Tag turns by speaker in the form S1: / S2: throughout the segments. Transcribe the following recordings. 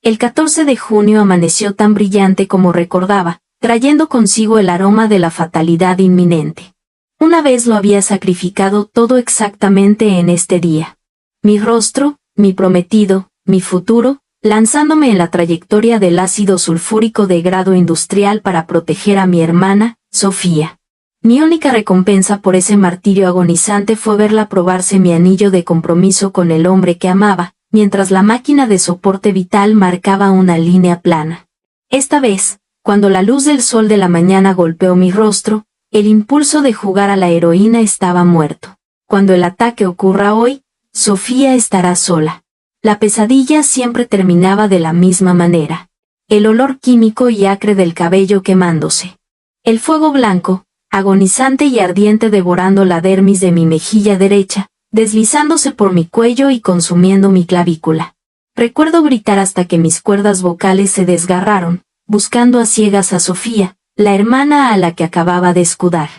S1: El 14 de junio amaneció tan brillante como recordaba, trayendo consigo el aroma de la fatalidad inminente. Una vez lo había sacrificado todo exactamente en este día. Mi rostro, mi prometido, mi futuro, lanzándome en la trayectoria del ácido sulfúrico de grado industrial para proteger a mi hermana, Sofía. Mi única recompensa por ese martirio agonizante fue verla probarse mi anillo de compromiso con el hombre que amaba, mientras la máquina de soporte vital marcaba una línea plana. Esta vez, cuando la luz del sol de la mañana golpeó mi rostro, el impulso de jugar a la heroína estaba muerto. Cuando el ataque ocurra hoy, Sofía estará sola. La pesadilla siempre terminaba de la misma manera. El olor químico y acre del cabello quemándose. El fuego blanco, agonizante y ardiente devorando la dermis de mi mejilla derecha, deslizándose por mi cuello y consumiendo mi clavícula. Recuerdo gritar hasta que mis cuerdas vocales se desgarraron, buscando a ciegas a Sofía, la hermana a la que acababa de escudar.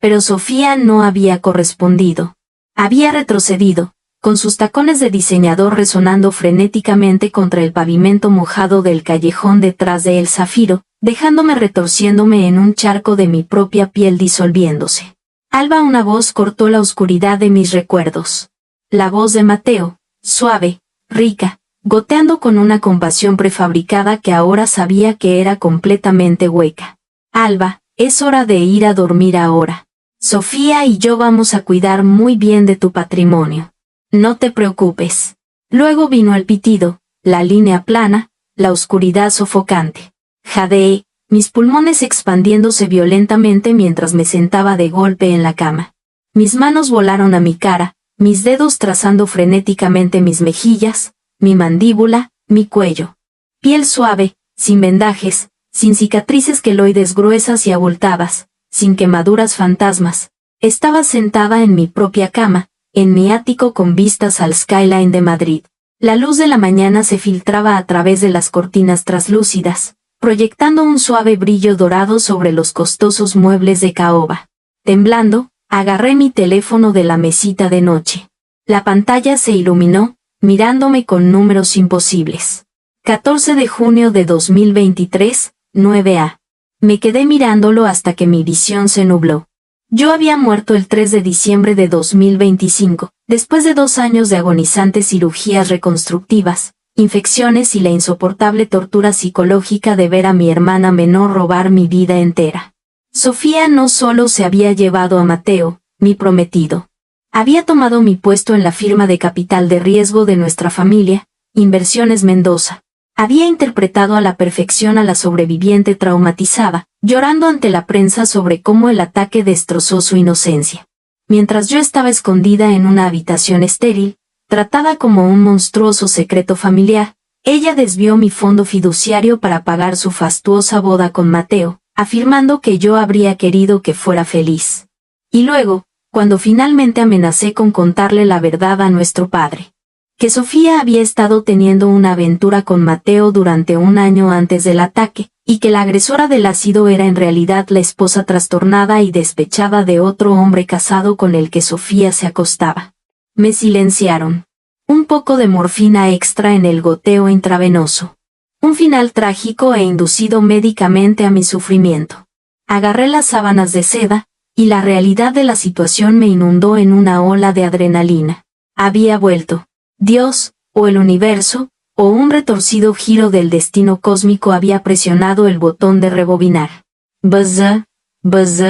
S1: Pero Sofía no había correspondido. Había retrocedido, con sus tacones de diseñador resonando frenéticamente contra el pavimento mojado del callejón detrás de El Zafiro, dejándome retorciéndome en un charco de mi propia piel disolviéndose. Alba, una voz cortó la oscuridad de mis recuerdos. La voz de Mateo, suave, rica, goteando con una compasión prefabricada que ahora sabía que era completamente hueca. Alba, es hora de ir a dormir ahora. Sofía y yo vamos a cuidar muy bien de tu patrimonio. No te preocupes. Luego vino el pitido, la línea plana, la oscuridad sofocante. Jadeé, mis pulmones expandiéndose violentamente mientras me sentaba de golpe en la cama. Mis manos volaron a mi cara, mis dedos trazando frenéticamente mis mejillas, mi mandíbula, mi cuello. Piel suave, sin vendajes, sin cicatrices queloides gruesas y abultadas, sin quemaduras fantasmas. Estaba sentada en mi propia cama, en mi ático con vistas al skyline de Madrid. La luz de la mañana se filtraba a través de las cortinas traslúcidas, proyectando un suave brillo dorado sobre los costosos muebles de caoba. Temblando, agarré mi teléfono de la mesita de noche. La pantalla se iluminó, mirándome con números imposibles. 14 de junio de 2023, 9 a. Me quedé mirándolo hasta que mi visión se nubló. Yo había muerto el 3 de diciembre de 2025, después de 2 años de agonizantes cirugías reconstructivas, infecciones y la insoportable tortura psicológica de ver a mi hermana menor robar mi vida entera. Sofía no solo se había llevado a Mateo, mi prometido. Había tomado mi puesto en la firma de capital de riesgo de nuestra familia, Inversiones Mendoza. Había interpretado a la perfección a la sobreviviente traumatizada, llorando ante la prensa sobre cómo el ataque destrozó su inocencia. Mientras yo estaba escondida en una habitación estéril, tratada como un monstruoso secreto familiar, ella desvió mi fondo fiduciario para pagar su fastuosa boda con Mateo, afirmando que yo habría querido que fuera feliz. Y luego, cuando finalmente amenacé con contarle la verdad a nuestro padre, que Sofía había estado teniendo una aventura con Mateo durante 1 año antes del ataque, y que la agresora del ácido era en realidad la esposa trastornada y despechada de otro hombre casado con el que Sofía se acostaba. Me silenciaron. Un poco de morfina extra en el goteo intravenoso. Un final trágico e inducido médicamente a mi sufrimiento. Agarré las sábanas de seda, y la realidad de la situación me inundó en una ola de adrenalina. Había vuelto. Dios, o el universo, o un retorcido giro del destino cósmico había presionado el botón de rebobinar. Buzz, buzz.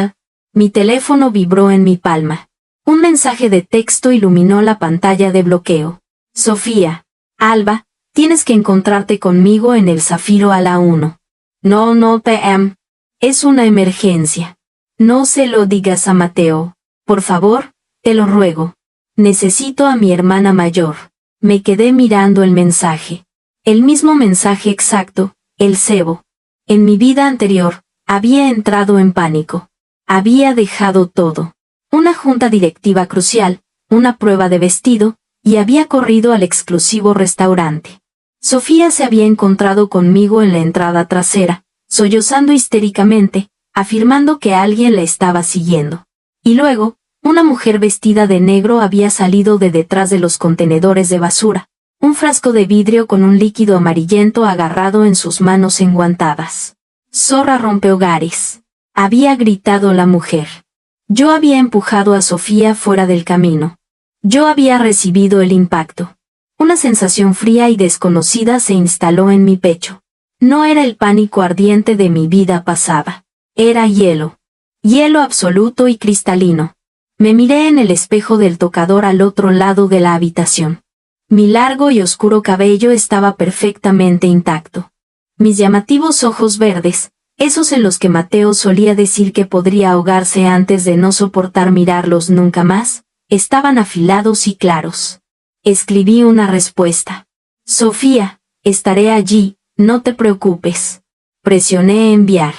S1: Mi teléfono vibró en mi palma. Un mensaje de texto iluminó la pantalla de bloqueo. Sofía. Alba, tienes que encontrarte conmigo en El Zafiro a la 1. No PM. Es una emergencia. No se lo digas a Mateo. Por favor, te lo ruego. Necesito a mi hermana mayor. Me quedé mirando el mensaje. El mismo mensaje exacto, el cebo. En mi vida anterior, había entrado en pánico. Había dejado todo. Una junta directiva crucial, una prueba de vestido, y había corrido al exclusivo restaurante. Sofía se había encontrado conmigo en la entrada trasera, sollozando histéricamente, afirmando que alguien la estaba siguiendo. Y luego, una mujer vestida de negro había salido de detrás de los contenedores de basura, Un frasco de vidrio con un líquido amarillento agarrado en sus manos enguantadas. Zorra rompehogares. Había gritado la mujer. Yo había empujado a Sofía fuera del camino. Yo había recibido el impacto. Una sensación fría y desconocida se instaló en mi pecho. No era el pánico ardiente de mi vida pasada. Era hielo. Hielo absoluto y cristalino. Me miré en el espejo del tocador al otro lado de la habitación. Mi largo y oscuro cabello estaba perfectamente intacto. Mis llamativos ojos verdes, esos en los que Mateo solía decir que podría ahogarse antes de no soportar mirarlos nunca más, estaban afilados y claros. Escribí una respuesta. Sofía, estaré allí, no te preocupes. Presioné enviar.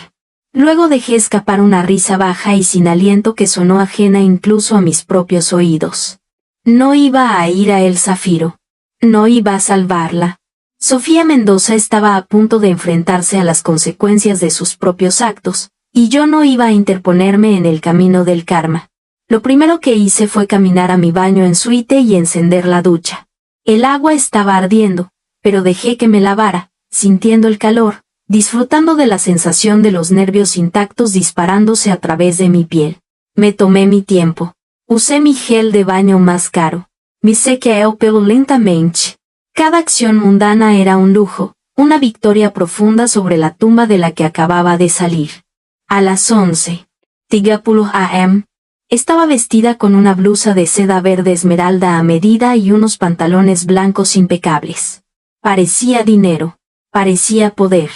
S1: Luego dejé escapar una risa baja y sin aliento que sonó ajena incluso a mis propios oídos. No iba a ir a El Zafiro. No iba a salvarla. Sofía Mendoza estaba a punto de enfrentarse a las consecuencias de sus propios actos, y yo no iba a interponerme en el camino del karma. Lo primero que hice fue caminar a mi baño en suite y encender la ducha. El agua estaba ardiendo, pero dejé que me lavara, sintiendo el calor, disfrutando de la sensación de los nervios intactos disparándose a través de mi piel. Me tomé mi tiempo. Usé mi gel de baño más caro. Me sequé el pelo lentamente. Cada acción mundana era un lujo, una victoria profunda sobre la tumba de la que acababa de salir. A las 11:30 am, estaba vestida con una blusa de seda verde esmeralda a medida y unos pantalones blancos impecables. Parecía dinero. Parecía poder.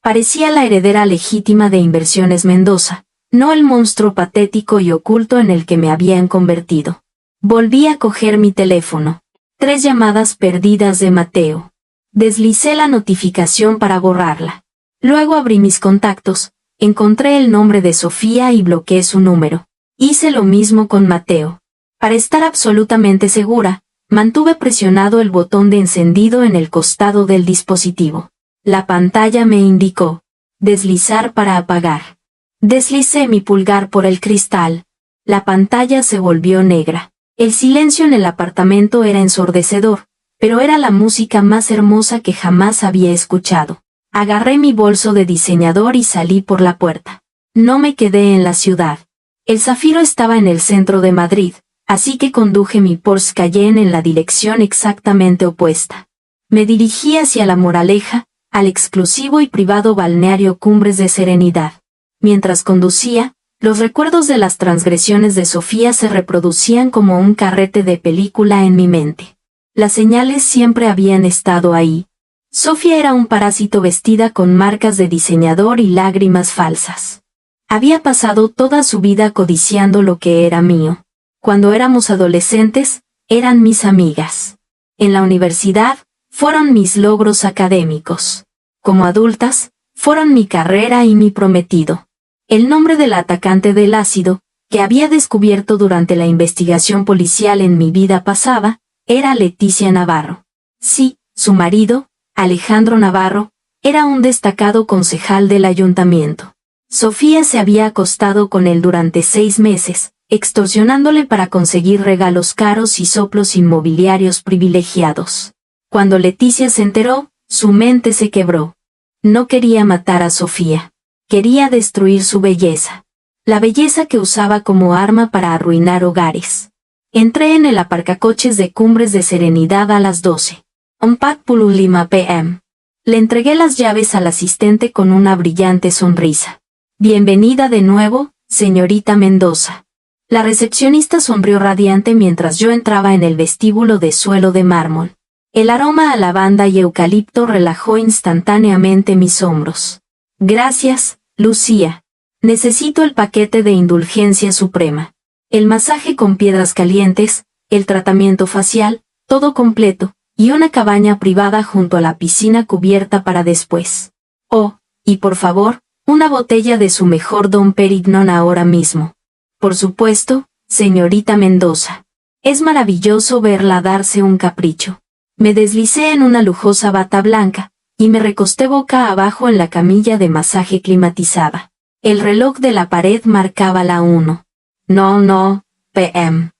S1: Parecía la heredera legítima de Inversiones Mendoza, no el monstruo patético y oculto en el que me habían convertido. Volví a coger mi teléfono. 3 llamadas perdidas de Mateo. Deslicé la notificación para borrarla. Luego abrí mis contactos, encontré el nombre de Sofía y bloqueé su número. Hice lo mismo con Mateo. Para estar absolutamente segura, mantuve presionado el botón de encendido en el costado del dispositivo. La pantalla me indicó: deslizar para apagar. Deslicé mi pulgar por el cristal. La pantalla se volvió negra. El silencio en el apartamento era ensordecedor, pero era la música más hermosa que jamás había escuchado. Agarré mi bolso de diseñador y salí por la puerta. No me quedé en la ciudad. El Zafiro estaba en el centro de Madrid, así que conduje mi Porsche Cayenne en la dirección exactamente opuesta. Me dirigí hacia La Moraleja, al exclusivo y privado balneario Cumbres de Serenidad. Mientras conducía, los recuerdos de las transgresiones de Sofía se reproducían como un carrete de película en mi mente. Las señales siempre habían estado ahí. Sofía era un parásito vestida con marcas de diseñador y lágrimas falsas. Había pasado toda su vida codiciando lo que era mío. Cuando éramos adolescentes, eran mis amigas. En la universidad, fueron mis logros académicos. Como adultas, fueron mi carrera y mi prometido. El nombre del atacante del ácido, que había descubierto durante la investigación policial en mi vida pasada, era Leticia Navarro. Sí, su marido, Alejandro Navarro, era un destacado concejal del ayuntamiento. Sofía se había acostado con él durante 6 meses, extorsionándole para conseguir regalos caros y soplos inmobiliarios privilegiados. Cuando Leticia se enteró, su mente se quebró. No quería matar a Sofía. Quería destruir su belleza. La belleza que usaba como arma para arruinar hogares. Entré en el aparcacoches de Cumbres de Serenidad a las 12:15 p.m. Le entregué las llaves al asistente con una brillante sonrisa. Bienvenida de nuevo, señorita Mendoza. La recepcionista sonrió radiante mientras yo entraba en el vestíbulo de suelo de mármol. El aroma a lavanda y eucalipto relajó instantáneamente mis hombros. Gracias, Lucía. Necesito el paquete de indulgencia suprema. El masaje con piedras calientes, el tratamiento facial, todo completo, y una cabaña privada junto a la piscina cubierta para después. Oh, y por favor, una botella de su mejor Dom Perignon ahora mismo. Por supuesto, señorita Mendoza. Es maravilloso verla darse un capricho. Me deslicé en una lujosa bata blanca, y me recosté boca abajo en la camilla de masaje climatizada. El reloj de la pared marcaba la 1:00 p.m.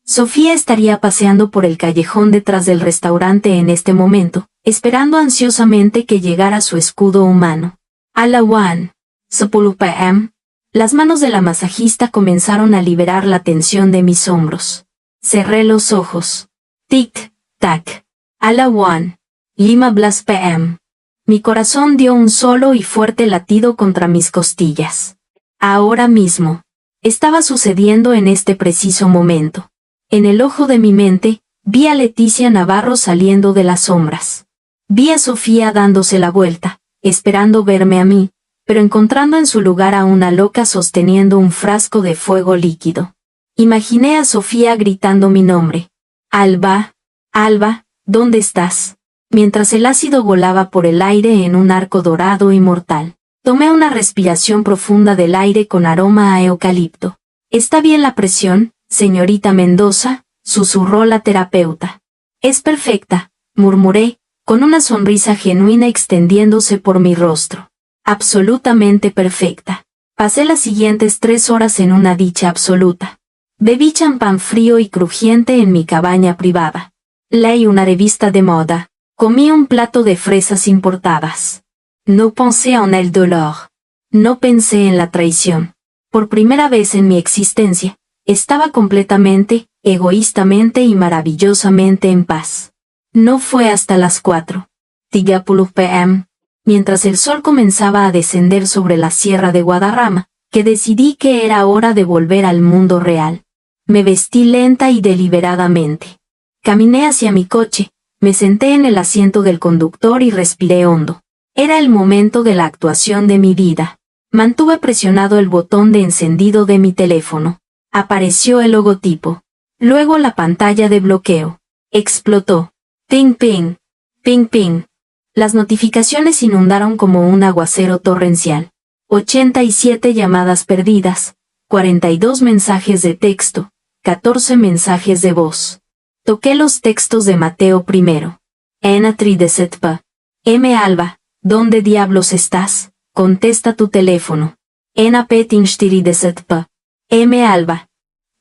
S1: Sofía estaría paseando por el callejón detrás del restaurante en este momento, esperando ansiosamente que llegara su escudo humano. A la 1:00 p.m., las manos de la masajista comenzaron a liberar la tensión de mis hombros. Cerré los ojos. Tic, tac. A la 1:00 p.m. Mi corazón dio un solo y fuerte latido contra mis costillas. Ahora mismo. Estaba sucediendo en este preciso momento. En el ojo de mi mente, vi a Leticia Navarro saliendo de las sombras. Vi a Sofía dándose la vuelta, esperando verme a mí, pero encontrando en su lugar a una loca sosteniendo un frasco de fuego líquido. Imaginé a Sofía gritando mi nombre. Alba, Alba, ¿dónde estás? Mientras el ácido volaba por el aire en un arco dorado y mortal. Tomé una respiración profunda del aire con aroma a eucalipto. ¿Está bien la presión, señorita Mendoza?, susurró la terapeuta. Es perfecta, murmuré, con una sonrisa genuina extendiéndose por mi rostro. Absolutamente perfecta. Pasé las siguientes 3 horas en una dicha absoluta. Bebí champán frío y crujiente en mi cabaña privada. Leí una revista de moda. Comí un plato de fresas importadas. No pensé en el dolor. No pensé en la traición. Por primera vez en mi existencia, estaba completamente, egoístamente y maravillosamente en paz. No fue hasta las 4:00 p.m., mientras el sol comenzaba a descender sobre la sierra de Guadarrama, que decidí que era hora de volver al mundo real. Me vestí lenta y deliberadamente. Caminé hacia mi coche, me senté en el asiento del conductor y respiré hondo. Era el momento de la actuación de mi vida. Mantuve presionado el botón de encendido de mi teléfono. Apareció el logotipo. Luego la pantalla de bloqueo. Explotó. Ping ping. Ping ping. Las notificaciones inundaron como un aguacero torrencial. 87 llamadas perdidas, 42 mensajes de texto, 14 mensajes de voz. Toqué los textos de Mateo primero. Enatri de Setpa. M. Alba, ¿dónde diablos estás? Contesta tu teléfono. Ena Petinstiri de Setpa. M. Alba.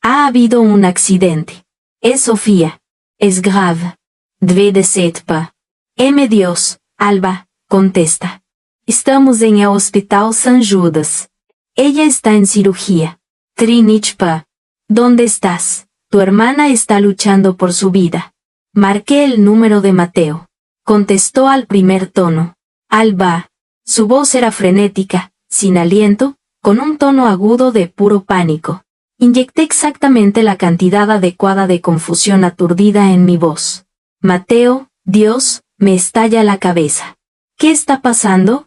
S1: Ha habido un accidente. Es Sofía. Es grave. Dve de Setpa. M. Dios, Alba, contesta. Estamos en el Hospital San Judas. Ella está en cirugía. Trinichpa. ¿Dónde estás? Tu hermana está luchando por su vida. Marqué el número de Mateo. Contestó al primer tono. Alba. Su voz era frenética, sin aliento, con un tono agudo de puro pánico. Inyecté exactamente la cantidad adecuada de confusión aturdida en mi voz. Mateo, Dios, me estalla la cabeza. ¿Qué está pasando?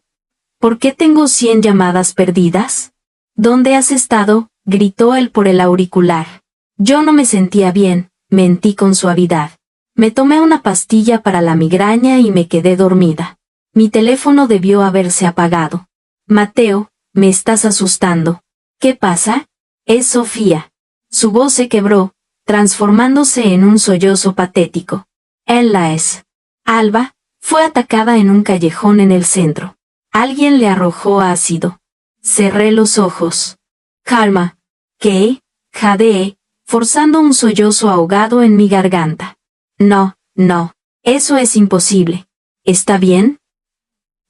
S1: ¿Por qué tengo 100 llamadas perdidas? ¿Dónde has estado?, gritó él por el auricular. Yo no me sentía bien, mentí con suavidad. Me tomé una pastilla para la migraña y me quedé dormida. Mi teléfono debió haberse apagado. Mateo, me estás asustando. ¿Qué pasa? Es Sofía. Su voz se quebró, transformándose en un sollozo patético. Él la es. Alba, fue atacada en un callejón en el centro. Alguien le arrojó ácido. Cerré los ojos. Calma. ¿Qué? Jadeé, forzando un sollozo ahogado en mi garganta. No, no, eso es imposible. ¿Está bien?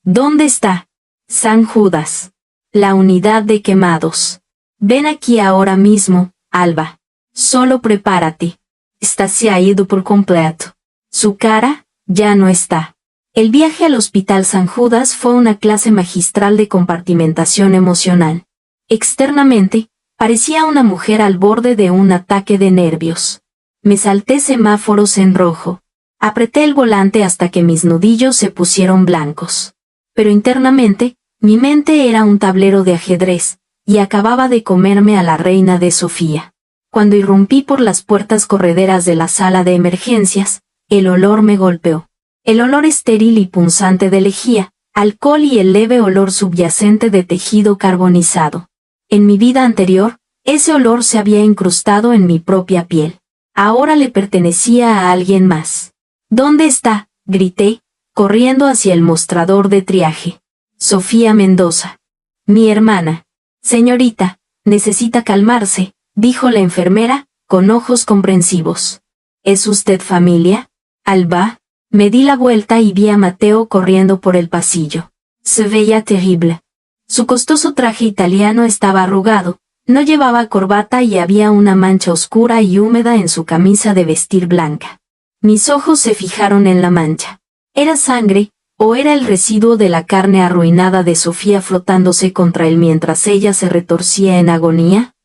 S1: ¿Dónde está? San Judas. La unidad de quemados. Ven aquí ahora mismo, Alba. Solo prepárate. Se ha ido por completo. Su cara, ya no está. El viaje al Hospital San Judas fue una clase magistral de compartimentación emocional. Externamente, parecía una mujer al borde de un ataque de nervios. Me salté semáforos en rojo. Apreté el volante hasta que mis nudillos se pusieron blancos. Pero internamente, mi mente era un tablero de ajedrez, y acababa de comerme a la reina de Sofía. Cuando irrumpí por las puertas correderas de la sala de emergencias, el olor me golpeó. El olor estéril y punzante de lejía, alcohol y el leve olor subyacente de tejido carbonizado. En mi vida anterior, ese olor se había incrustado en mi propia piel. Ahora le pertenecía a alguien más. ¿Dónde está?, grité, corriendo hacia el mostrador de triaje. Sofía Mendoza. Mi hermana. Señorita, necesita calmarse, dijo la enfermera, con ojos comprensivos. ¿Es usted familia, Alba? Me di la vuelta y vi a Mateo corriendo por el pasillo. Se veía terrible. Su costoso traje italiano estaba arrugado, no llevaba corbata y había una mancha oscura y húmeda en su camisa de vestir blanca. Mis ojos se fijaron en la mancha. ¿Era sangre, o era el residuo de la carne arruinada de Sofía frotándose contra él mientras ella se retorcía en agonía?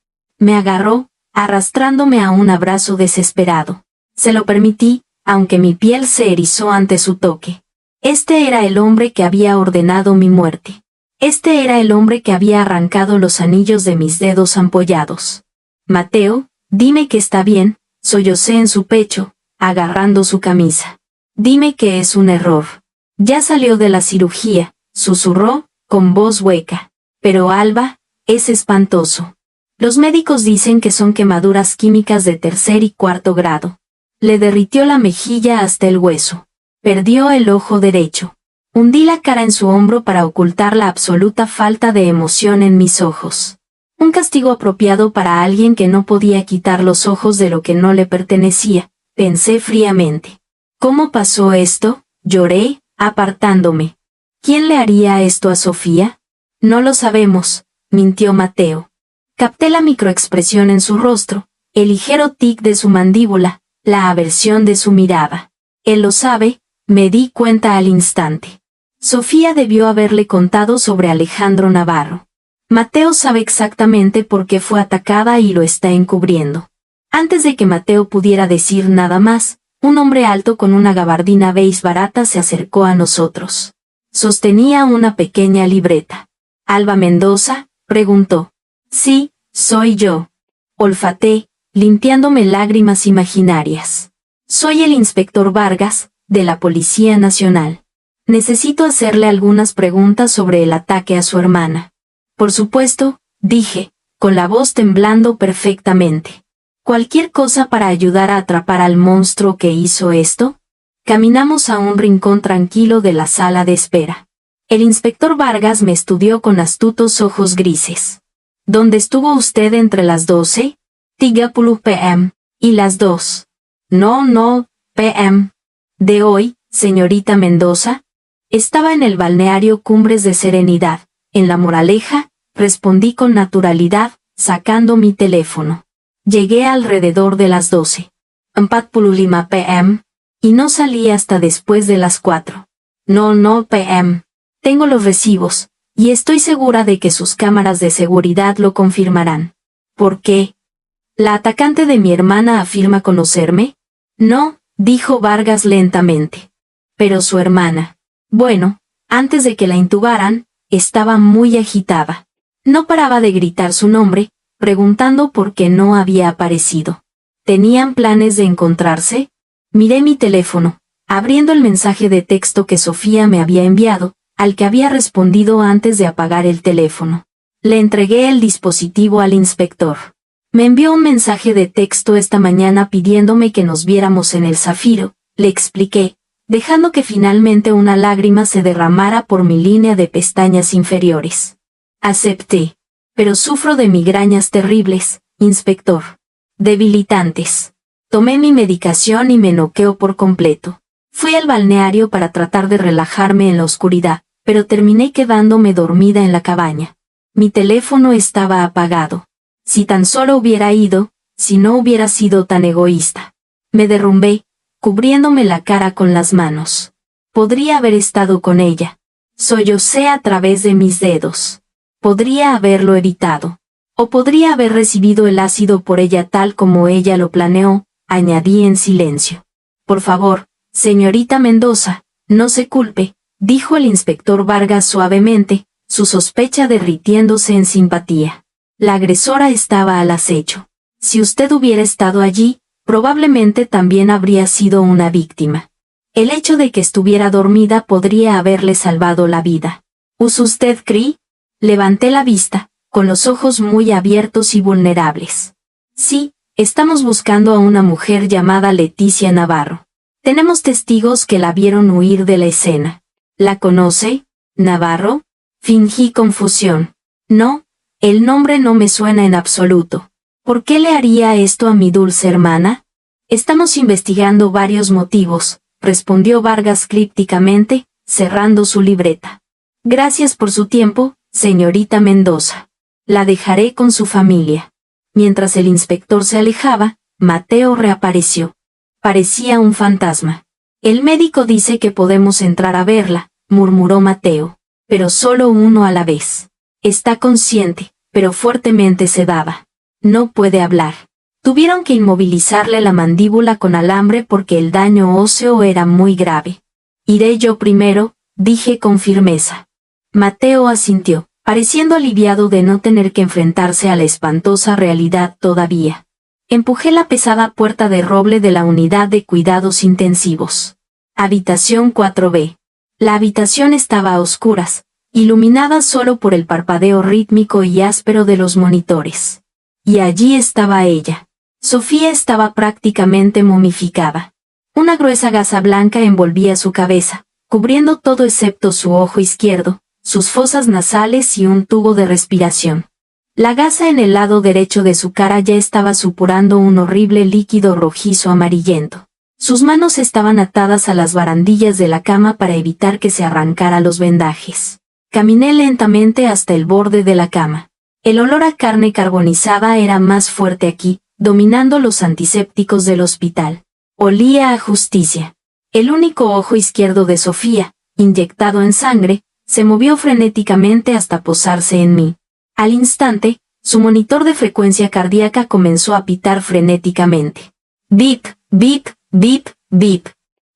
S1: Me agarró, arrastrándome a un abrazo desesperado. Se lo permití, aunque mi piel se erizó ante su toque. Este era el hombre que había ordenado mi muerte. Este era el hombre que había arrancado los anillos de mis dedos ampollados. Mateo, dime que está bien, sollocé en su pecho, agarrando su camisa. Dime que es un error. Ya salió de la cirugía, susurró, con voz hueca. Pero Alba, es espantoso. Los médicos dicen que son quemaduras químicas de tercer y cuarto grado. Le derritió la mejilla hasta el hueso. Perdió el ojo derecho. Hundí la cara en su hombro para ocultar la absoluta falta de emoción en mis ojos. Un castigo apropiado para alguien que no podía quitar los ojos de lo que no le pertenecía, pensé fríamente. ¿Cómo pasó esto? Lloré, apartándome. ¿Quién le haría esto a Sofía? No lo sabemos, mintió Mateo. Capté la microexpresión en su rostro, el ligero tic de su mandíbula, la aversión de su mirada. Él lo sabe, me di cuenta al instante. Sofía debió haberle contado sobre Alejandro Navarro. Mateo sabe exactamente por qué fue atacada y lo está encubriendo. Antes de que Mateo pudiera decir nada más, un hombre alto con una gabardina beige barata se acercó a nosotros. Sostenía una pequeña libreta. ¿Alba Mendoza? Preguntó. Sí, soy yo. Olfaté, limpiándome lágrimas imaginarias. Soy el inspector Vargas, de la Policía Nacional. Necesito hacerle algunas preguntas sobre el ataque a su hermana. Por supuesto, dije, con la voz temblando perfectamente. ¿Cualquier cosa para ayudar a atrapar al monstruo que hizo esto? Caminamos a un rincón tranquilo de la sala de espera. El inspector Vargas me estudió con astutos ojos grises. ¿Dónde estuvo usted entre las 12? 30 p.m. y las 2. No, p.m. ¿De hoy, señorita Mendoza? Estaba en el balneario Cumbres de Serenidad, en La Moraleja, respondí con naturalidad, sacando mi teléfono. Llegué alrededor de las 12. 4:05 p.m. y no salí hasta después de las 4. No, p.m. Tengo los recibos, y estoy segura de que sus cámaras de seguridad lo confirmarán. ¿Por qué? ¿La atacante de mi hermana afirma conocerme? No, dijo Vargas lentamente. Pero su hermana. Bueno, antes de que la intubaran, estaba muy agitada. No paraba de gritar su nombre, preguntando por qué no había aparecido. ¿Tenían planes de encontrarse? Miré mi teléfono, abriendo el mensaje de texto que Sofía me había enviado, al que había respondido antes de apagar el teléfono. Le entregué el dispositivo al inspector. Me envió un mensaje de texto esta mañana pidiéndome que nos viéramos en el Zafiro, le expliqué, dejando que finalmente una lágrima se derramara por mi línea de pestañas inferiores. Acepté. Pero sufro de migrañas terribles, inspector. Debilitantes. Tomé mi medicación y me noqueó por completo. Fui al balneario para tratar de relajarme en la oscuridad, pero terminé quedándome dormida en la cabaña. Mi teléfono estaba apagado. Si tan solo hubiera ido, si no hubiera sido tan egoísta. Me derrumbé, cubriéndome la cara con las manos. Podría haber estado con ella. Sollocé a través de mis dedos. Podría haberlo evitado. O podría haber recibido el ácido por ella tal como ella lo planeó, añadí en silencio. Por favor, señorita Mendoza, no se culpe, dijo el inspector Vargas suavemente, su sospecha derritiéndose en simpatía. La agresora estaba al acecho. Si usted hubiera estado allí, probablemente también habría sido una víctima. El hecho de que estuviera dormida podría haberle salvado la vida. ¿Usa usted CRI? Levanté la vista, con los ojos muy abiertos y vulnerables. Sí, estamos buscando a una mujer llamada Leticia Navarro. Tenemos testigos que la vieron huir de la escena. ¿La conoce, Navarro? Fingí confusión. No, el nombre no me suena en absoluto. ¿Por qué le haría esto a mi dulce hermana? Estamos investigando varios motivos, respondió Vargas crípticamente, cerrando su libreta. Gracias por su tiempo, señorita Mendoza. La dejaré con su familia. Mientras el inspector se alejaba, Mateo reapareció. Parecía un fantasma. El médico dice que podemos entrar a verla, murmuró Mateo, pero solo uno a la vez. Está consciente, pero fuertemente sedada. No puede hablar. Tuvieron que inmovilizarle la mandíbula con alambre porque el daño óseo era muy grave. Iré yo primero, dije con firmeza. Mateo asintió, pareciendo aliviado de no tener que enfrentarse a la espantosa realidad todavía. Empujé la pesada puerta de roble de la unidad de cuidados intensivos. Habitación 4B. La habitación estaba a oscuras, iluminada solo por el parpadeo rítmico y áspero de los monitores. Y allí estaba ella. Sofía estaba prácticamente momificada. Una gruesa gasa blanca envolvía su cabeza, cubriendo todo excepto su ojo izquierdo, sus fosas nasales y un tubo de respiración. La gasa en el lado derecho de su cara ya estaba supurando un horrible líquido rojizo amarillento. Sus manos estaban atadas a las barandillas de la cama para evitar que se arrancara los vendajes. Caminé lentamente hasta el borde de la cama. El olor a carne carbonizada era más fuerte aquí, dominando los antisépticos del hospital. Olía a justicia. El único ojo izquierdo de Sofía, inyectado en sangre, se movió frenéticamente hasta posarse en mí. Al instante, su monitor de frecuencia cardíaca comenzó a pitar frenéticamente. Bip, bip, bip, bip.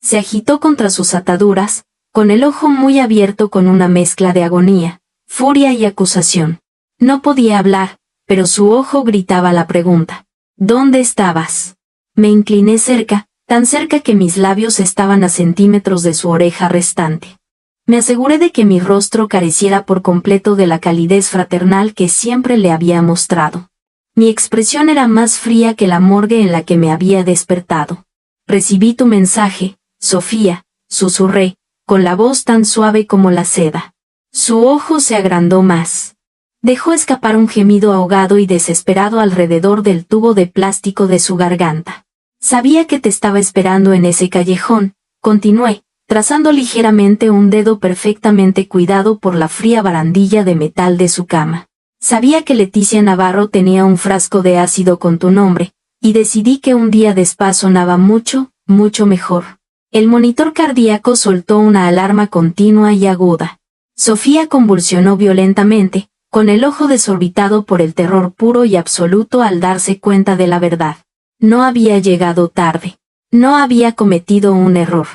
S1: Se agitó contra sus ataduras, con el ojo muy abierto con una mezcla de agonía, furia y acusación. No podía hablar, pero su ojo gritaba la pregunta. ¿Dónde estabas? Me incliné cerca, tan cerca que mis labios estaban a centímetros de su oreja restante. Me aseguré de que mi rostro careciera por completo de la calidez fraternal que siempre le había mostrado. Mi expresión era más fría que la morgue en la que me había despertado. Recibí tu mensaje, Sofía, susurré, con la voz tan suave como la seda. Su ojo se agrandó más. Dejó escapar un gemido ahogado y desesperado alrededor del tubo de plástico de su garganta. Sabía que te estaba esperando en ese callejón, continué, trazando ligeramente un dedo perfectamente cuidado por la fría barandilla de metal de su cama. Sabía que Leticia Navarro tenía un frasco de ácido con tu nombre, y decidí que un día de spa sonaba mucho, mucho mejor. El monitor cardíaco soltó una alarma continua y aguda. Sofía convulsionó violentamente, con el ojo desorbitado por el terror puro y absoluto al darse cuenta de la verdad. No había llegado tarde. No había cometido un error.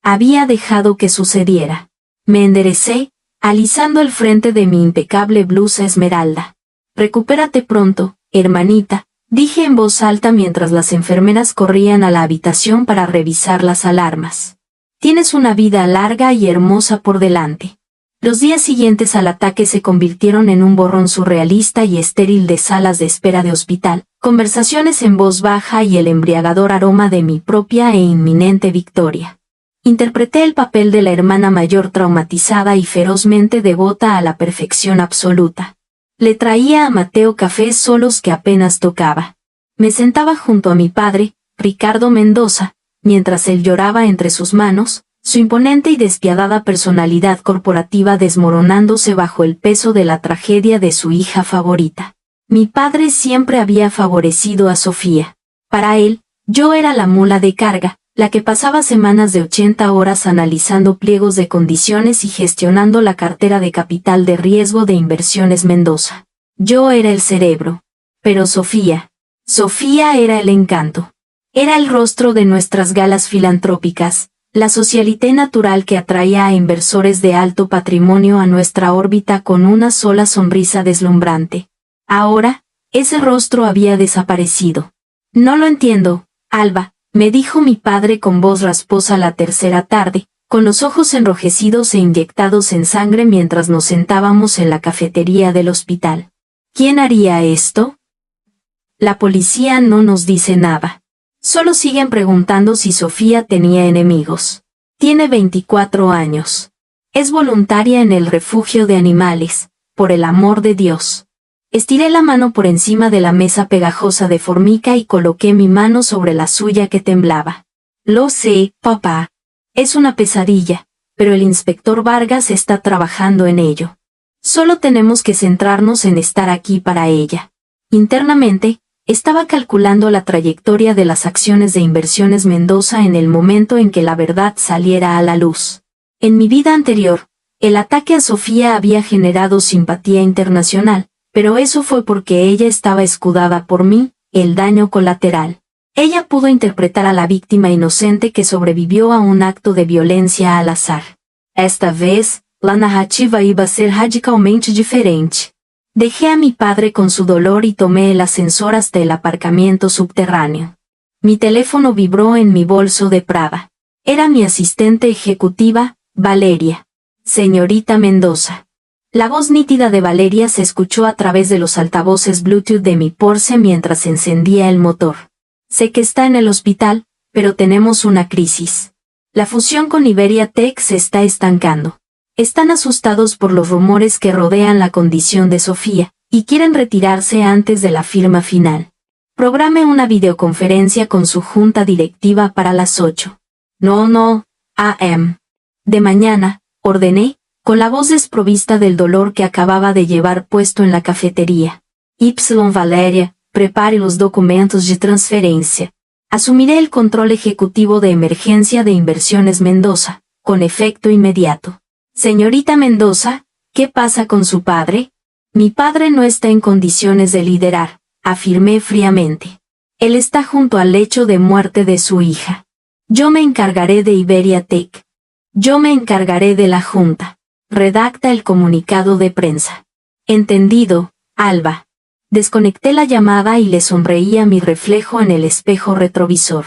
S1: Había dejado que sucediera. Me enderecé, alisando el frente de mi impecable blusa esmeralda. Recupérate pronto, hermanita, dije en voz alta mientras las enfermeras corrían a la habitación para revisar las alarmas. Tienes una vida larga y hermosa por delante. Los días siguientes al ataque se convirtieron en un borrón surrealista y estéril de salas de espera de hospital, conversaciones en voz baja y el embriagador aroma de mi propia e inminente victoria. Interpreté el papel de la hermana mayor traumatizada y ferozmente devota a la perfección absoluta. Le traía a Mateo cafés solos que apenas tocaba. Me sentaba junto a mi padre, Ricardo Mendoza, mientras él lloraba entre sus manos, su imponente y despiadada personalidad corporativa desmoronándose bajo el peso de la tragedia de su hija favorita. Mi padre siempre había favorecido a Sofía. Para él, yo era la mula de carga, la que pasaba semanas de 80 horas analizando pliegos de condiciones y gestionando la cartera de capital de riesgo de Inversiones Mendoza. Yo era el cerebro. Pero Sofía era el encanto. Era el rostro de nuestras galas filantrópicas, la socialité natural que atraía a inversores de alto patrimonio a nuestra órbita con una sola sonrisa deslumbrante. Ahora, ese rostro había desaparecido. No lo entiendo, Alba, me dijo mi padre con voz rasposa la tercera tarde, con los ojos enrojecidos e inyectados en sangre mientras nos sentábamos en la cafetería del hospital. ¿Quién haría esto? La policía no nos dice nada. Solo siguen preguntando si Sofía tenía enemigos. Tiene 24 años. Es voluntaria en el refugio de animales, por el amor de Dios. Estiré la mano por encima de la mesa pegajosa de formica y coloqué mi mano sobre la suya que temblaba. Lo sé, papá. Es una pesadilla, pero el inspector Vargas está trabajando en ello. Solo tenemos que centrarnos en estar aquí para ella. Internamente, estaba calculando la trayectoria de las acciones de Inversiones Mendoza en el momento en que la verdad saliera a la luz. En mi vida anterior, el ataque a Sofía había generado simpatía internacional, pero eso fue porque ella estaba escudada por mí, el daño colateral. Ella pudo interpretar a la víctima inocente que sobrevivió a un acto de violencia al azar. Esta vez, la narrativa iba a ser radicalmente diferente. Dejé a mi padre con su dolor y tomé el ascensor hasta el aparcamiento subterráneo. Mi teléfono vibró en mi bolso de Prada. Era mi asistente ejecutiva, Valeria. Señorita Mendoza. La voz nítida de Valeria se escuchó a través de los altavoces Bluetooth de mi Porsche mientras encendía el motor. Sé que está en el hospital, pero tenemos una crisis. La fusión con Iberia Tech se está estancando. Están asustados por los rumores que rodean la condición de Sofía, y quieren retirarse antes de la firma final. Programe una videoconferencia con su junta directiva para las 8. No, a.m. de mañana, ordené, con la voz desprovista del dolor que acababa de llevar puesto en la cafetería. Valeria, prepare los documentos de transferencia. Asumiré el control ejecutivo de emergencia de Inversiones Mendoza, con efecto inmediato. Señorita Mendoza, ¿qué pasa con su padre? Mi padre no está en condiciones de liderar, afirmé fríamente. Él está junto al lecho de muerte de su hija. Yo me encargaré de Iberia Tech. Yo me encargaré de la junta. Redacta el comunicado de prensa. Entendido, Alba. Desconecté la llamada y le sonreí a mi reflejo en el espejo retrovisor.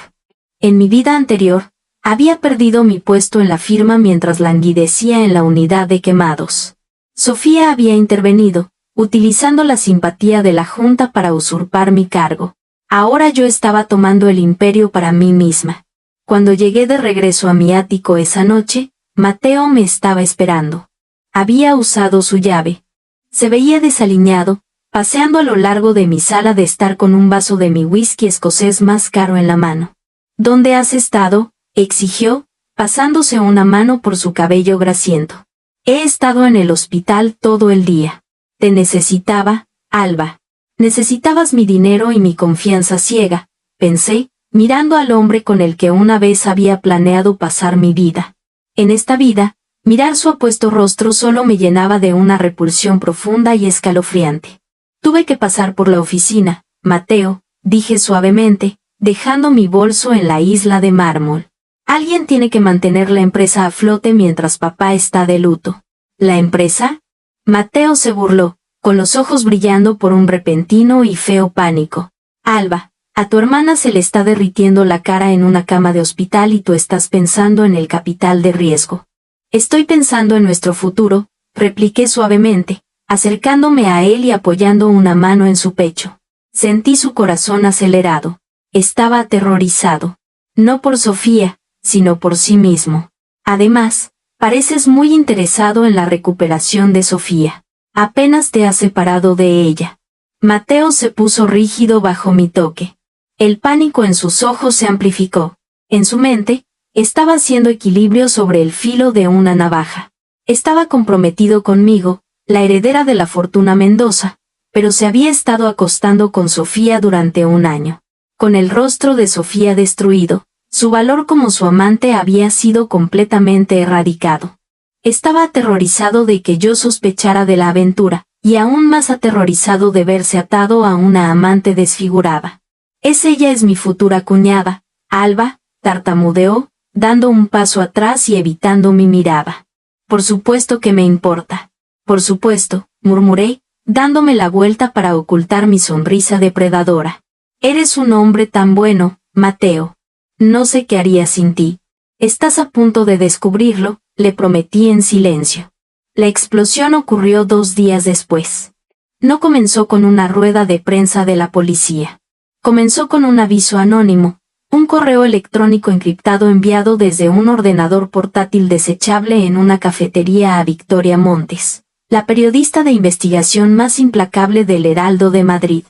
S1: En mi vida anterior, había perdido mi puesto en la firma mientras languidecía en la unidad de quemados. Sofía había intervenido, utilizando la simpatía de la junta para usurpar mi cargo. Ahora yo estaba tomando el imperio para mí misma. Cuando llegué de regreso a mi ático esa noche, Mateo me estaba esperando. Había usado su llave. Se veía desaliñado, paseando a lo largo de mi sala de estar con un vaso de mi whisky escocés más caro en la mano. ¿Dónde has estado?, exigió, pasándose una mano por su cabello grasiento. He estado en el hospital todo el día. Te necesitaba, Alba. Necesitabas mi dinero y mi confianza ciega, pensé, mirando al hombre con el que una vez había planeado pasar mi vida. En esta vida, mirar su apuesto rostro solo me llenaba de una repulsión profunda y escalofriante. Tuve que pasar por la oficina, Mateo, dije suavemente, dejando mi bolso en la isla de mármol. Alguien tiene que mantener la empresa a flote mientras papá está de luto. ¿La empresa? Mateo se burló, con los ojos brillando por un repentino y feo pánico. Alba, a tu hermana se le está derritiendo la cara en una cama de hospital y tú estás pensando en el capital de riesgo. Estoy pensando en nuestro futuro, repliqué suavemente, acercándome a él y apoyando una mano en su pecho. Sentí su corazón acelerado. Estaba aterrorizado. No por Sofía, sino por sí mismo. Además, pareces muy interesado en la recuperación de Sofía. Apenas te has separado de ella. Mateo se puso rígido bajo mi toque. El pánico en sus ojos se amplificó. En su mente, estaba haciendo equilibrio sobre el filo de una navaja. Estaba comprometido conmigo, la heredera de la fortuna Mendoza, pero se había estado acostando con Sofía durante un año. Con el rostro de Sofía destruido, su valor como su amante había sido completamente erradicado. Estaba aterrorizado de que yo sospechara de la aventura, y aún más aterrorizado de verse atado a una amante desfigurada. Ella es mi futura cuñada, Alba, tartamudeó, dando un paso atrás y evitando mi mirada. Por supuesto que me importa. Por supuesto, murmuré, dándome la vuelta para ocultar mi sonrisa depredadora. Eres un hombre tan bueno, Mateo. No sé qué haría sin ti. Estás a punto de descubrirlo, le prometí en silencio. La explosión ocurrió 2 días después. No comenzó con una rueda de prensa de la policía. Comenzó con un aviso anónimo, un correo electrónico encriptado enviado desde un ordenador portátil desechable en una cafetería a Victoria Montes. la periodista de investigación más implacable del Heraldo de Madrid.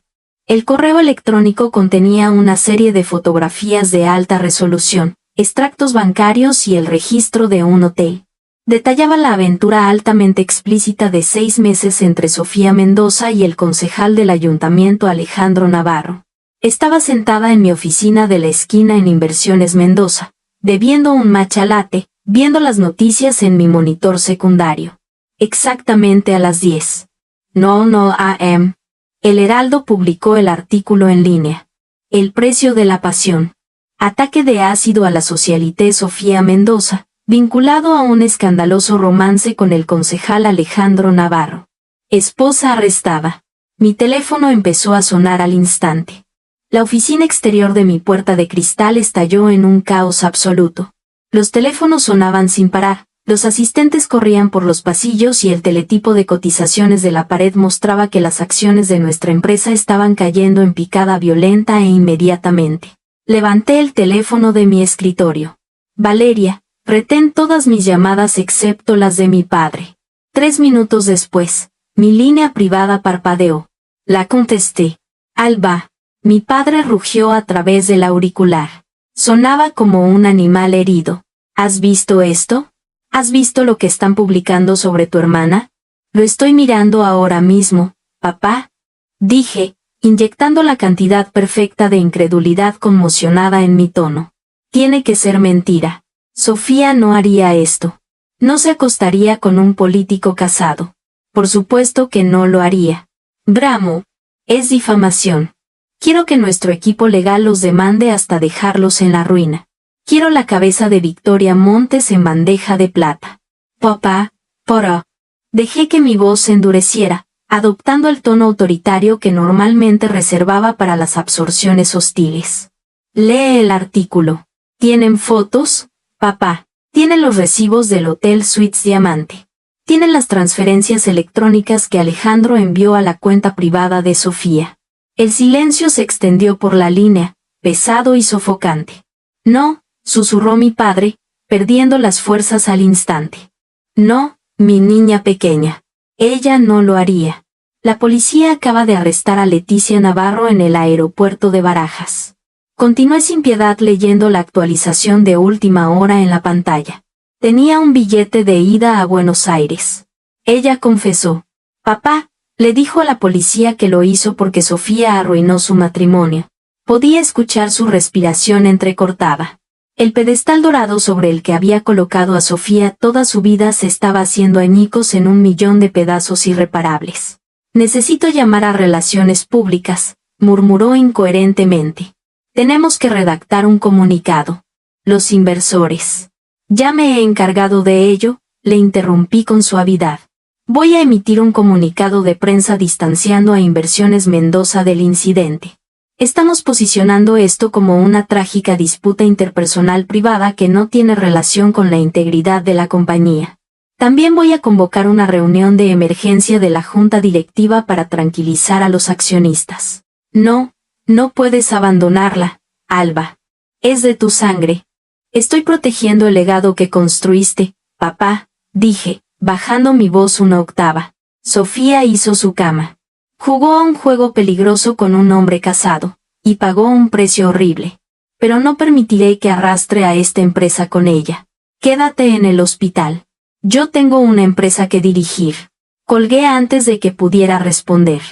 S1: El correo electrónico contenía una serie de fotografías de alta resolución, extractos bancarios y el registro de un hotel. Detallaba la aventura altamente explícita de 6 meses entre Sofía Mendoza y el concejal del ayuntamiento Alejandro Navarro. Estaba sentada en mi oficina de la esquina en Inversiones Mendoza, bebiendo un matcha latte, viendo las noticias en mi monitor secundario. Exactamente a las 10. No AM. El Heraldo publicó el artículo en línea. El precio de la pasión. Ataque de ácido a la socialité Sofía Mendoza, vinculado a un escandaloso romance con el concejal Alejandro Navarro. Esposa arrestada. Mi teléfono empezó a sonar al instante. La oficina exterior de mi puerta de cristal estalló en un caos absoluto. Los teléfonos sonaban sin parar, los asistentes corrían por los pasillos y el teletipo de cotizaciones de la pared mostraba que las acciones de nuestra empresa estaban cayendo en picada violenta e inmediatamente. Levanté el teléfono de mi escritorio. Valeria, retén todas mis llamadas excepto las de mi padre. 3 minutos después, mi línea privada parpadeó. La contesté. Alba. Mi padre rugió a través del auricular. Sonaba como un animal herido. ¿Has visto esto? ¿Has visto lo que están publicando sobre tu hermana? Lo estoy mirando ahora mismo, papá. Dije, inyectando la cantidad perfecta de incredulidad conmocionada en mi tono. Tiene que ser mentira. Sofía no haría esto. No se acostaría con un político casado. Por supuesto que no lo haría. Bramo. Es difamación. Quiero que nuestro equipo legal los demande hasta dejarlos en la ruina. Quiero la cabeza de Victoria Montes en bandeja de plata. Papá, porra. Dejé que mi voz se endureciera, adoptando el tono autoritario que normalmente reservaba para las absorciones hostiles. Lee el artículo. ¿Tienen fotos? Papá. Tienen los recibos del Hotel Suites Diamante. Tienen las transferencias electrónicas que Alejandro envió a la cuenta privada de Sofía. El silencio se extendió por la línea, pesado y sofocante. No, susurró mi padre, perdiendo las fuerzas al instante. No, mi niña pequeña. Ella no lo haría. La policía acaba de arrestar a Leticia Navarro en el aeropuerto de Barajas. Continué sin piedad leyendo la actualización de última hora en la pantalla. Tenía un billete de ida a Buenos Aires. Ella confesó. Papá, le dijo a la policía que lo hizo porque Sofía arruinó su matrimonio. Podía escuchar su respiración entrecortada. El pedestal dorado sobre el que había colocado a Sofía toda su vida se estaba haciendo añicos en 1.000.000 de pedazos irreparables. Necesito llamar a Relaciones Públicas, murmuró incoherentemente. Tenemos que redactar un comunicado. Los inversores. Ya me he encargado de ello, le interrumpí con suavidad. Voy a emitir un comunicado de prensa distanciando a Inversiones Mendoza del incidente. Estamos posicionando esto como una trágica disputa interpersonal privada que no tiene relación con la integridad de la compañía. También voy a convocar una reunión de emergencia de la junta directiva para tranquilizar a los accionistas. No puedes abandonarla, Alba. Es de tu sangre. Estoy protegiendo el legado que construiste, papá, dije, bajando mi voz una octava. Sofía hizo su cama. Jugó a un juego peligroso con un hombre casado, y pagó un precio horrible. Pero no permitiré que arrastre a esta empresa con ella. Quédate en el hospital. Yo tengo una empresa que dirigir. Colgué antes de que pudiera responder.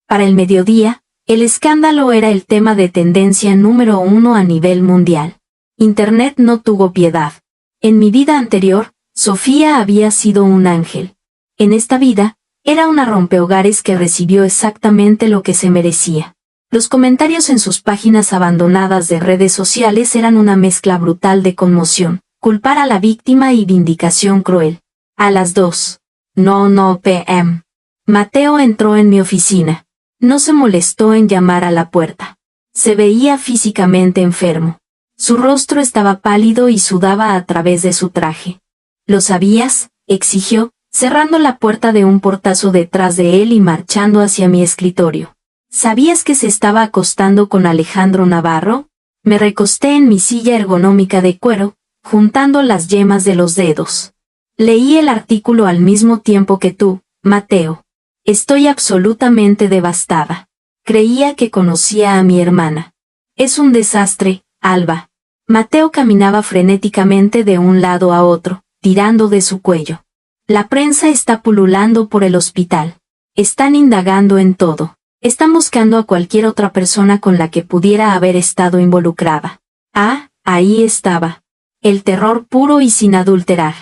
S1: Para el mediodía, el escándalo era el tema de tendencia número 1 a nivel mundial. Internet no tuvo piedad. En mi vida anterior, Sofía había sido un ángel. En esta vida, era una rompehogares que recibió exactamente lo que se merecía. Los comentarios en sus páginas abandonadas de redes sociales eran una mezcla brutal de conmoción, culpar a la víctima y vindicación cruel. A las 2. No p.m. Mateo entró en mi oficina. No se molestó en llamar a la puerta. Se veía físicamente enfermo. Su rostro estaba pálido y sudaba a través de su traje. ¿Lo sabías?, exigió, cerrando la puerta de un portazo detrás de él y marchando hacia mi escritorio. ¿Sabías que se estaba acostando con Alejandro Navarro? Me recosté en mi silla ergonómica de cuero, juntando las yemas de los dedos. Leí el artículo al mismo tiempo que tú, Mateo. Estoy absolutamente devastada. Creía que conocía a mi hermana. Es un desastre, Alba. Mateo caminaba frenéticamente de un lado a otro, tirando de su cuello. La prensa está pululando por el hospital. Están indagando en todo. Están buscando a cualquier otra persona con la que pudiera haber estado involucrada. Ah, ahí estaba. El terror puro y sin adulterar.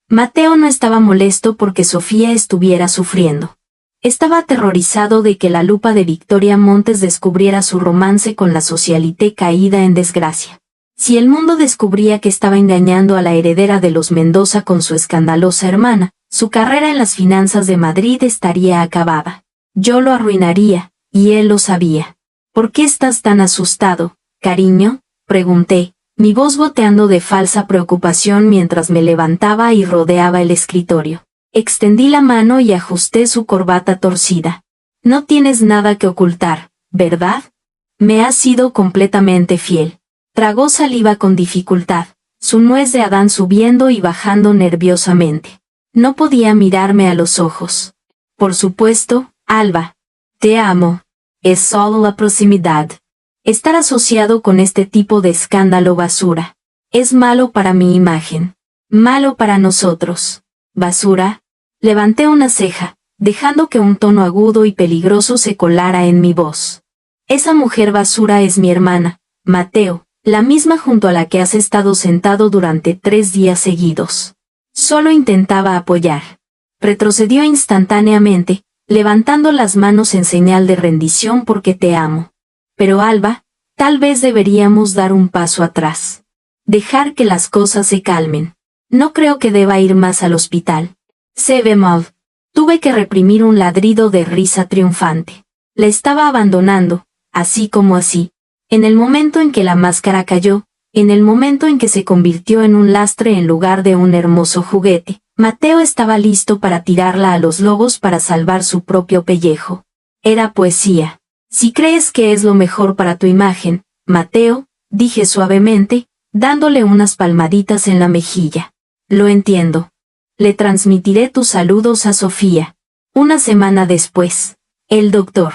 S1: Mateo no estaba molesto porque Sofía estuviera sufriendo. Estaba aterrorizado de que la lupa de Victoria Montes descubriera su romance con la socialité caída en desgracia. Si el mundo descubría que estaba engañando a la heredera de los Mendoza con su escandalosa hermana, su carrera en las finanzas de Madrid estaría acabada. Yo lo arruinaría, y él lo sabía. ¿Por qué estás tan asustado, cariño?, pregunté, mi voz goteando de falsa preocupación mientras me levantaba y rodeaba el escritorio. Extendí la mano y ajusté su corbata torcida. No tienes nada que ocultar, ¿verdad? Me has sido completamente fiel. Tragó saliva con dificultad, su nuez de Adán subiendo y bajando nerviosamente. No podía mirarme a los ojos. Por supuesto, Alba. Te amo. Es solo la proximidad. Estar asociado con este tipo de escándalo basura. Es malo para mi imagen. Malo para nosotros. ¿Basura? Levanté una ceja, dejando que un tono agudo y peligroso se colara en mi voz. Esa mujer basura es mi hermana, Mateo, la misma junto a la que has estado sentado durante 3 días seguidos. Solo intentaba apoyar. Retrocedió instantáneamente, levantando las manos en señal de rendición porque te amo. Pero Alba, tal vez deberíamos dar un paso atrás. Dejar que las cosas se calmen. No creo que deba ir más al hospital. Se ve mal. Tuve que reprimir un ladrido de risa triunfante. La estaba abandonando, así como así. En el momento en que la máscara cayó, en el momento en que se convirtió en un lastre en lugar de un hermoso juguete, Mateo estaba listo para tirarla a los lobos para salvar su propio pellejo. Era poesía. Si crees que es lo mejor para tu imagen, Mateo, dije suavemente, dándole unas palmaditas en la mejilla. Lo entiendo. Le transmitiré tus saludos a Sofía. Una semana después, el doctor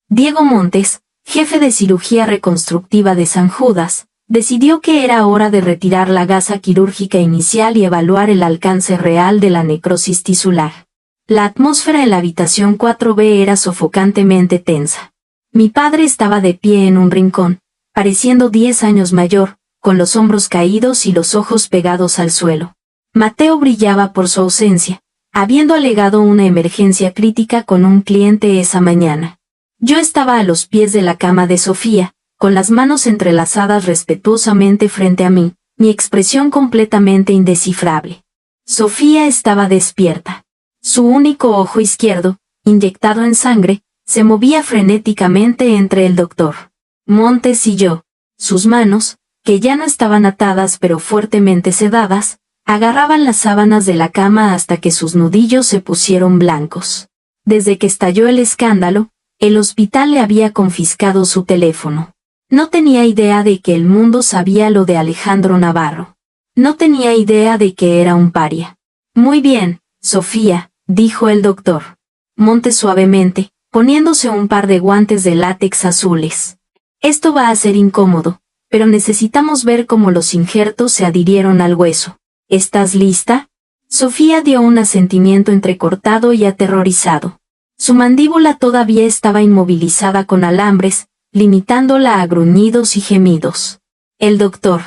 S1: Diego Montes, jefe de cirugía reconstructiva de San Judas, decidió que era hora de retirar la gasa quirúrgica inicial y evaluar el alcance real de la necrosis tisular. La atmósfera en la habitación 4B era sofocantemente tensa. Mi padre estaba de pie en un rincón, pareciendo 10 años mayor, con los hombros caídos y los ojos pegados al suelo. Mateo brillaba por su ausencia, habiendo alegado una emergencia crítica con un cliente esa mañana. Yo estaba a los pies de la cama de Sofía, con las manos entrelazadas respetuosamente frente a mí, mi expresión completamente indescifrable. Sofía estaba despierta. Su único ojo izquierdo, inyectado en sangre, se movía frenéticamente entre el doctor Montes y yo. Sus manos, que ya no estaban atadas pero fuertemente sedadas, agarraban las sábanas de la cama hasta que sus nudillos se pusieron blancos. Desde que estalló el escándalo, el hospital le había confiscado su teléfono. No tenía idea de que el mundo sabía lo de Alejandro Navarro. No tenía idea de que era un paria. Muy bien, Sofía, dijo el doctor Montes suavemente, poniéndose un par de guantes de látex azules. Esto va a ser incómodo, pero necesitamos ver cómo los injertos se adhirieron al hueso. ¿Estás lista? Sofía dio un asentimiento entrecortado y aterrorizado. Su mandíbula todavía estaba inmovilizada con alambres, limitándola a gruñidos y gemidos. El doctor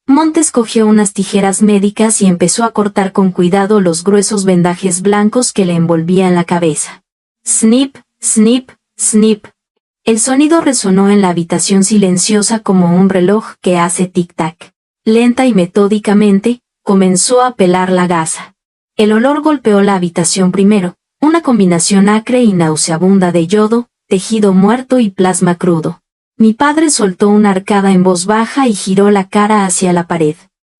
S1: Montes cogió unas tijeras médicas y empezó a cortar con cuidado los gruesos vendajes blancos que le envolvían la cabeza. Snip, snip, snip. El sonido resonó en la habitación silenciosa como un reloj que hace tic-tac. Lenta y metódicamente, comenzó a pelar la gasa. El olor golpeó la habitación primero, una combinación acre y nauseabunda de yodo, tejido muerto y plasma crudo. Mi padre soltó una arcada en voz baja y giró la cara hacia la pared.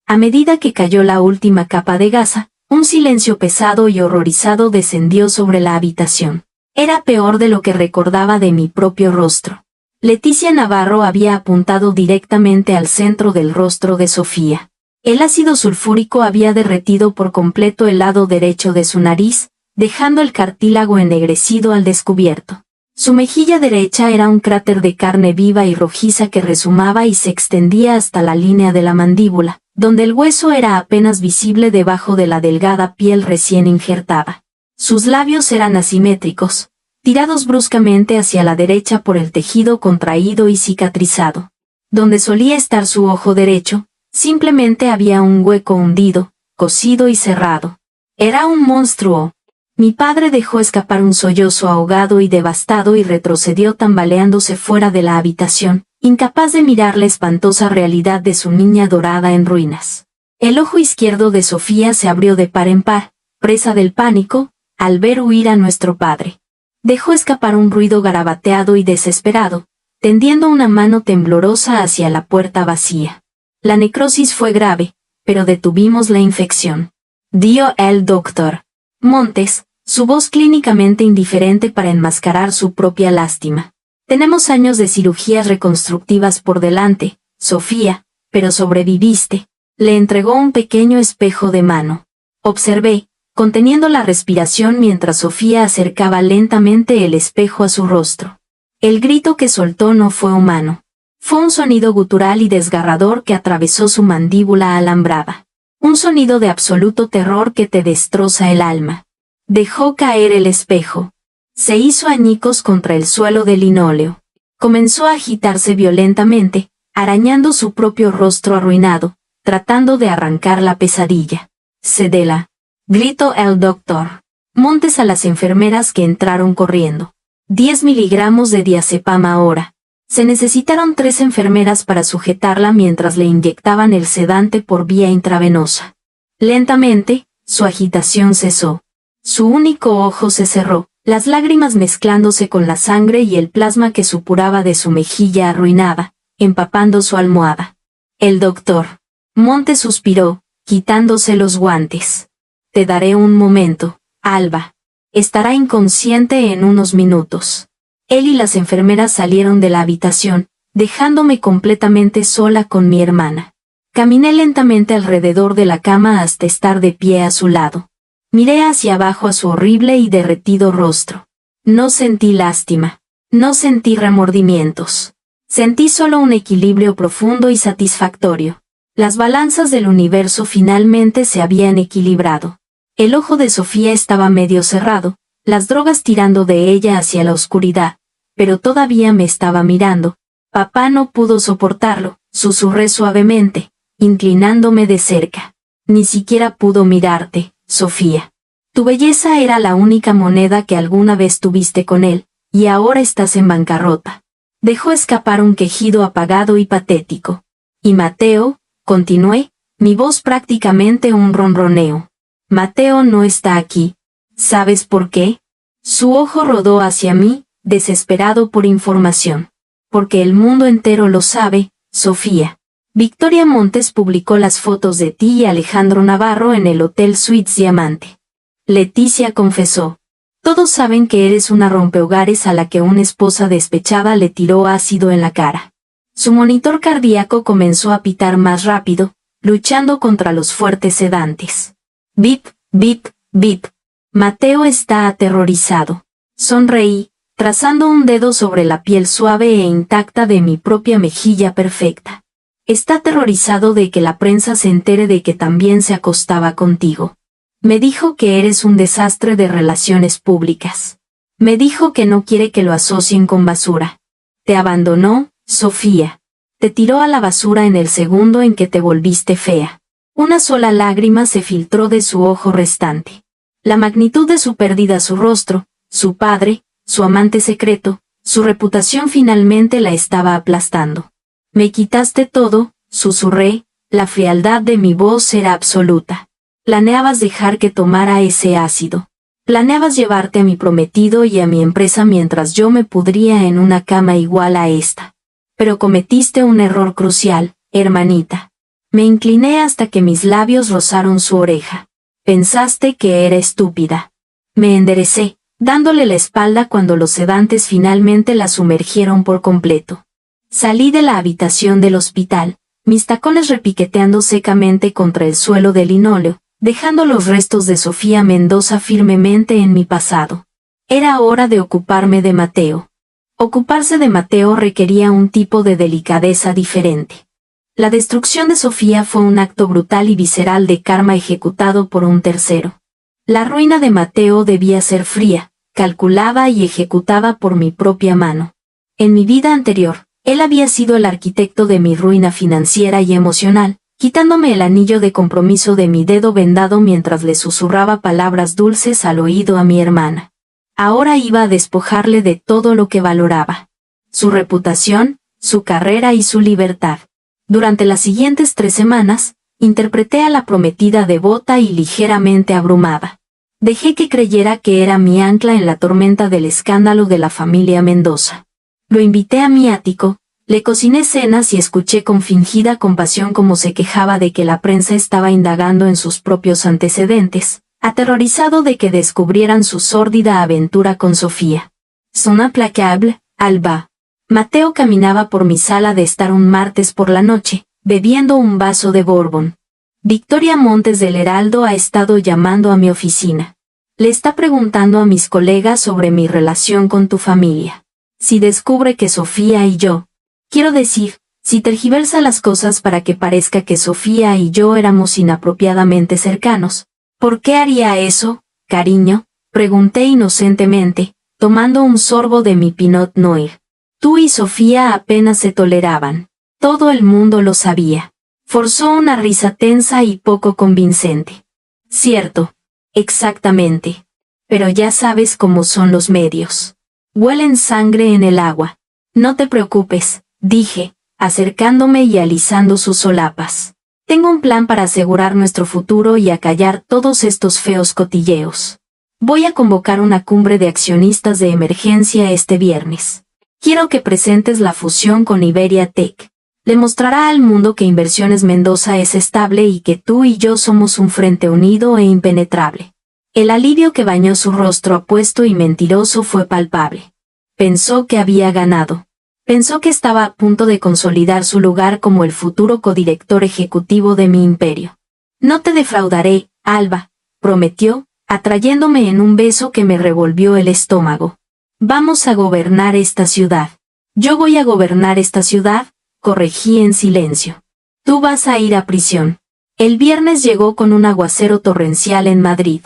S1: A medida que cayó la última capa de gasa, un silencio pesado y horrorizado descendió sobre la habitación. Era peor de lo que recordaba de mi propio rostro. Leticia Navarro había apuntado directamente al centro del rostro de Sofía. El ácido sulfúrico había derretido por completo el lado derecho de su nariz, dejando el cartílago ennegrecido al descubierto. Su mejilla derecha era un cráter de carne viva y rojiza que rezumaba y se extendía hasta la línea de la mandíbula, donde el hueso era apenas visible debajo de la delgada piel recién injertada. Sus labios eran asimétricos, tirados bruscamente hacia la derecha por el tejido contraído y cicatrizado. Donde solía estar su ojo derecho, simplemente había un hueco hundido, cosido y cerrado. Era un monstruo. Mi padre dejó escapar un sollozo ahogado y devastado y retrocedió tambaleándose fuera de la habitación, incapaz de mirar la espantosa realidad de su niña dorada en ruinas. El ojo izquierdo de Sofía se abrió de par en par, presa del pánico, al ver huir a nuestro padre. Dejó escapar un ruido garabateado y desesperado, tendiendo una mano temblorosa hacia la puerta vacía. La necrosis fue grave, pero detuvimos la infección. Dio el doctor Montes, su voz clínicamente indiferente para enmascarar su propia lástima. Tenemos años de cirugías reconstructivas por delante, Sofía, pero sobreviviste. Le entregó un pequeño espejo de mano. Observé, conteniendo la respiración mientras Sofía acercaba lentamente el espejo a su rostro. El grito que soltó no fue humano. Fue un sonido gutural y desgarrador que atravesó su mandíbula alambrada. Un sonido de absoluto terror que te destroza el alma. Dejó caer el espejo. Se hizo añicos contra el suelo de linóleo. Comenzó a agitarse violentamente, arañando su propio rostro arruinado, tratando de arrancar la pesadilla. Cédela, gritó el doctor Montes a las enfermeras que entraron corriendo. 10 miligramos de diazepam ahora. Se necesitaron 3 enfermeras para sujetarla mientras le inyectaban el sedante por vía intravenosa. Lentamente, su agitación cesó. Su único ojo se cerró, las lágrimas mezclándose con la sangre y el plasma que supuraba de su mejilla arruinada, empapando su almohada. El doctor Montes suspiró, quitándose los guantes. Te daré un momento, Alba. Estará inconsciente en unos minutos. Él y las enfermeras salieron de la habitación, dejándome completamente sola con mi hermana. Caminé lentamente alrededor de la cama hasta estar de pie a su lado. Miré hacia abajo a su horrible y derretido rostro. No sentí lástima. No sentí remordimientos. Sentí solo un equilibrio profundo y satisfactorio. Las balanzas del universo finalmente se habían equilibrado. El ojo de Sofía estaba medio cerrado, las drogas tirando de ella hacia la oscuridad, pero todavía me estaba mirando. Papá no pudo soportarlo, susurré suavemente, inclinándome de cerca. Ni siquiera pudo mirarte, Sofía. Tu belleza era la única moneda que alguna vez tuviste con él, y ahora estás en bancarrota. Dejó escapar un quejido apagado y patético. Y Mateo, continué, mi voz prácticamente un ronroneo. Mateo no está aquí. ¿Sabes por qué? Su ojo rodó hacia mí, desesperado por información. Porque el mundo entero lo sabe, Sofía. Victoria Montes publicó las fotos de ti y Alejandro Navarro en el Hotel Suites Diamante. Leticia confesó. Todos saben que eres una rompehogares a la que una esposa despechada le tiró ácido en la cara. Su monitor cardíaco comenzó a pitar más rápido, luchando contra los fuertes sedantes. Bip, bip, bip. Mateo está aterrorizado. Sonreí, trazando un dedo sobre la piel suave e intacta de mi propia mejilla perfecta. Está aterrorizado de que la prensa se entere de que también se acostaba contigo. Me dijo que eres un desastre de relaciones públicas. Me dijo que no quiere que lo asocien con basura. Te abandonó, Sofía. Te tiró a la basura en el segundo en que te volviste fea. Una sola lágrima se filtró de su ojo restante. La magnitud de su pérdida, su rostro, su padre, su amante secreto, su reputación finalmente la estaba aplastando. Me quitaste todo, susurré, la frialdad de mi voz era absoluta. Planeabas dejar que tomara ese ácido. Planeabas llevarte a mi prometido y a mi empresa mientras yo me pudría en una cama igual a esta. Pero cometiste un error crucial, hermanita. Me incliné hasta que mis labios rozaron su oreja. Pensaste que era estúpida. Me enderecé, dándole la espalda cuando los sedantes finalmente la sumergieron por completo. Salí de la habitación del hospital, mis tacones repiqueteando secamente contra el suelo de linóleo, dejando los restos de Sofía Mendoza firmemente en mi pasado. Era hora de ocuparme de Mateo. Ocuparse de Mateo requería un tipo de delicadeza diferente. La destrucción de Sofía fue un acto brutal y visceral de karma ejecutado por un tercero. La ruina de Mateo debía ser fría, calculada y ejecutada por mi propia mano. En mi vida anterior, él había sido el arquitecto de mi ruina financiera y emocional, quitándome el anillo de compromiso de mi dedo vendado mientras le susurraba palabras dulces al oído a mi hermana. Ahora iba a despojarle de todo lo que valoraba: su reputación, su carrera y su libertad. Durante las siguientes 3 semanas, interpreté a la prometida devota y ligeramente abrumada. Dejé que creyera que era mi ancla en la tormenta del escándalo de la familia Mendoza. Lo invité a mi ático, le cociné cenas y escuché con fingida compasión cómo se quejaba de que la prensa estaba indagando en sus propios antecedentes, aterrorizado de que descubrieran su sórdida aventura con Sofía. Son implacable, Alba. Mateo caminaba por mi sala de estar un martes por la noche, bebiendo un vaso de bourbon. Victoria Montes del Heraldo ha estado llamando a mi oficina. Le está preguntando a mis colegas sobre mi relación con tu familia. Si descubre que Sofía y yo, quiero decir, si tergiversa las cosas para que parezca que Sofía y yo éramos inapropiadamente cercanos. ¿Por qué haría eso, cariño?, pregunté inocentemente, tomando un sorbo de mi Pinot Noir. Tú y Sofía apenas se toleraban. Todo el mundo lo sabía. Forzó una risa tensa y poco convincente. Cierto. Exactamente. Pero ya sabes cómo son los medios. Huelen sangre en el agua. No te preocupes, dije, acercándome y alisando sus solapas. Tengo un plan para asegurar nuestro futuro y acallar todos estos feos cotilleos. Voy a convocar una cumbre de accionistas de emergencia este viernes. Quiero que presentes la fusión con Iberia Tech. Le mostrará al mundo que Inversiones Mendoza es estable y que tú y yo somos un frente unido e impenetrable. El alivio que bañó su rostro apuesto y mentiroso fue palpable. Pensó que había ganado. Pensó que estaba a punto de consolidar su lugar como el futuro codirector ejecutivo de mi imperio. No te defraudaré, Alba, prometió, atrayéndome en un beso que me revolvió el estómago. Vamos a gobernar esta ciudad. Yo voy a gobernar esta ciudad, corregí en silencio. Tú vas a ir a prisión. El viernes llegó con un aguacero torrencial en Madrid.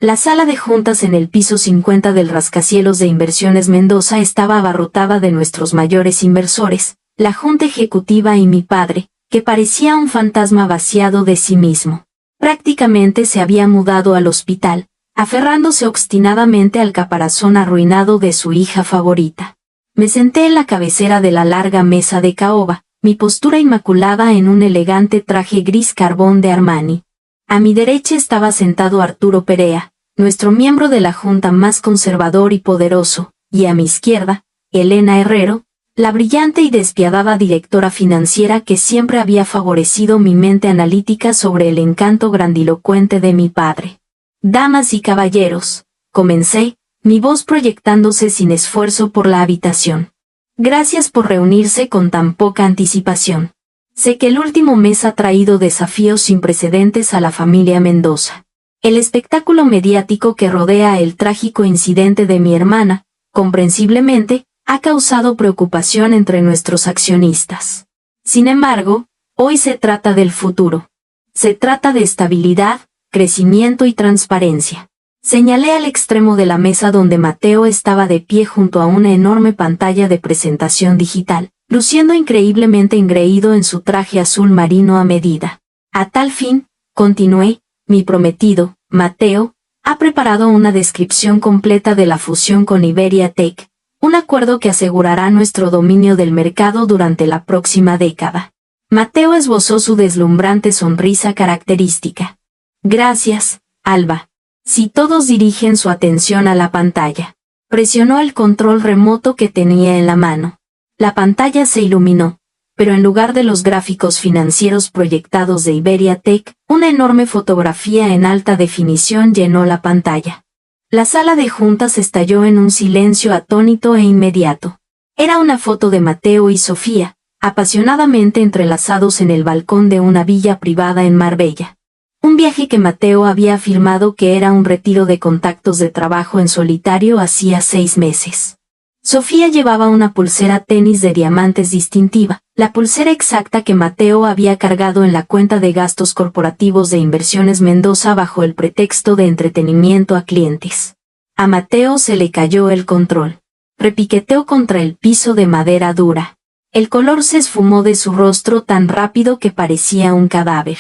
S1: La sala de juntas en el piso 50 del rascacielos de Inversiones Mendoza estaba abarrotada de nuestros mayores inversores, la junta ejecutiva y mi padre, que parecía un fantasma vaciado de sí mismo. Prácticamente se había mudado al hospital, aferrándose obstinadamente al caparazón arruinado de su hija favorita. Me senté en la cabecera de la larga mesa de caoba, mi postura inmaculada en un elegante traje gris carbón de Armani. A mi derecha estaba sentado Arturo Perea, nuestro miembro de la junta más conservador y poderoso, y a mi izquierda, Elena Herrero, la brillante y despiadada directora financiera que siempre había favorecido mi mente analítica sobre el encanto grandilocuente de mi padre. Damas y caballeros, comencé, mi voz proyectándose sin esfuerzo por la habitación. Gracias por reunirse con tan poca anticipación. Sé que el último mes ha traído desafíos sin precedentes a la familia Mendoza. El espectáculo mediático que rodea el trágico incidente de mi hermana, comprensiblemente, ha causado preocupación entre nuestros accionistas. Sin embargo, hoy se trata del futuro. Se trata de estabilidad, crecimiento y transparencia. Señalé al extremo de la mesa donde Mateo estaba de pie junto a una enorme pantalla de presentación digital, luciendo increíblemente engreído en su traje azul marino a medida. A tal fin, continué, mi prometido, Mateo, ha preparado una descripción completa de la fusión con Iberia Tech, un acuerdo que asegurará nuestro dominio del mercado durante la próxima década. Mateo esbozó su deslumbrante sonrisa característica. Gracias, Alba. Si todos dirigen su atención a la pantalla. Presionó el control remoto que tenía en la mano. La pantalla se iluminó, pero en lugar de los gráficos financieros proyectados de Iberia Tech, una enorme fotografía en alta definición llenó la pantalla. La sala de juntas estalló en un silencio atónito e inmediato. Era una foto de Mateo y Sofía, apasionadamente entrelazados en el balcón de una villa privada en Marbella. Un viaje que Mateo había afirmado que era un retiro de contactos de trabajo en solitario hacía 6 meses. Sofía llevaba una pulsera tenis de diamantes distintiva, la pulsera exacta que Mateo había cargado en la cuenta de gastos corporativos de Inversiones Mendoza bajo el pretexto de entretenimiento a clientes. A Mateo se le cayó el control. Repiqueteó contra el piso de madera dura. El color se esfumó de su rostro tan rápido que parecía un cadáver.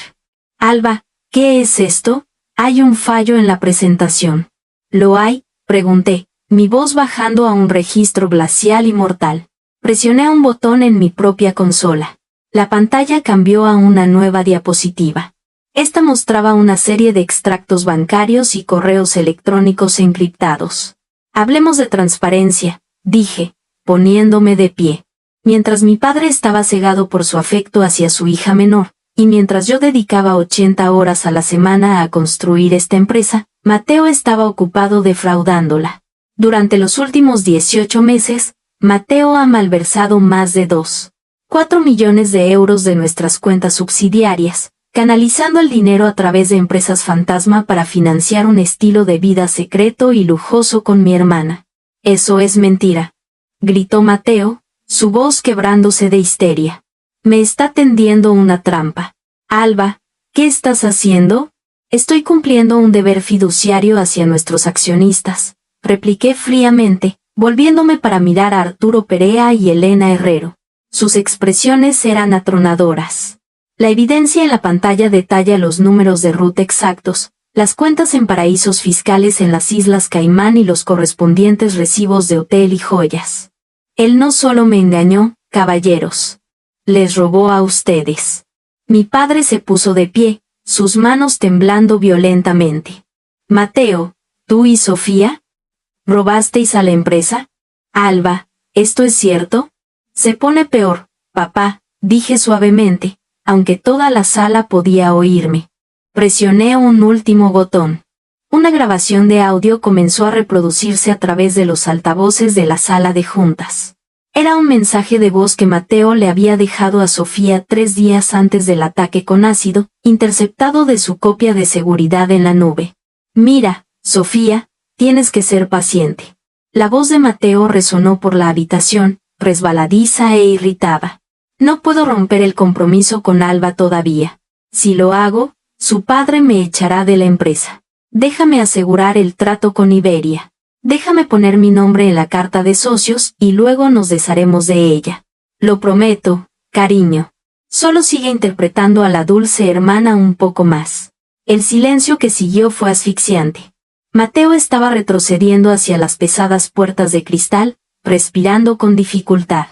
S1: Alba, ¿qué es esto? Hay un fallo en la presentación. ¿Lo hay? Pregunté, mi voz bajando a un registro glacial y mortal. Presioné un botón en mi propia consola. La pantalla cambió a una nueva diapositiva. Esta mostraba una serie de extractos bancarios y correos electrónicos encriptados. Hablemos de transparencia, dije, poniéndome de pie. Mientras mi padre estaba cegado por su afecto hacia su hija menor, y mientras yo dedicaba 80 horas a la semana a construir esta empresa, Mateo estaba ocupado defraudándola. Durante los últimos 18 meses, Mateo ha malversado más de 2,4 millones de euros de nuestras cuentas subsidiarias, canalizando el dinero a través de empresas fantasma para financiar un estilo de vida secreto y lujoso con mi hermana. Eso es mentira, gritó Mateo, su voz quebrándose de histeria. Me está tendiendo una trampa. Alba, ¿qué estás haciendo? Estoy cumpliendo un deber fiduciario hacia nuestros accionistas, repliqué fríamente, volviéndome para mirar a Arturo Perea y Elena Herrero. Sus expresiones eran atronadoras. La evidencia en la pantalla detalla los números de ruta exactos, las cuentas en paraísos fiscales en las Islas Caimán y los correspondientes recibos de hotel y joyas. Él no solo me engañó, caballeros. Les robó a ustedes. Mi padre se puso de pie, sus manos temblando violentamente. Mateo, ¿tú y Sofía? ¿Robasteis a la empresa? Alba, ¿esto es cierto? Se pone peor, papá, dije suavemente, aunque toda la sala podía oírme. Presioné un último botón. Una grabación de audio comenzó a reproducirse a través de los altavoces de la sala de juntas. Era un mensaje de voz que Mateo le había dejado a Sofía 3 días antes del ataque con ácido, interceptado de su copia de seguridad en la nube. Mira, Sofía, tienes que ser paciente. La voz de Mateo resonó por la habitación, resbaladiza e irritada. No puedo romper el compromiso con Alba todavía. Si lo hago, su padre me echará de la empresa. Déjame asegurar el trato con Iberia. Déjame poner mi nombre en la carta de socios y luego nos desharemos de ella. Lo prometo, cariño. Solo sigue interpretando a la dulce hermana un poco más. El silencio que siguió fue asfixiante. Mateo estaba retrocediendo hacia las pesadas puertas de cristal, respirando con dificultad.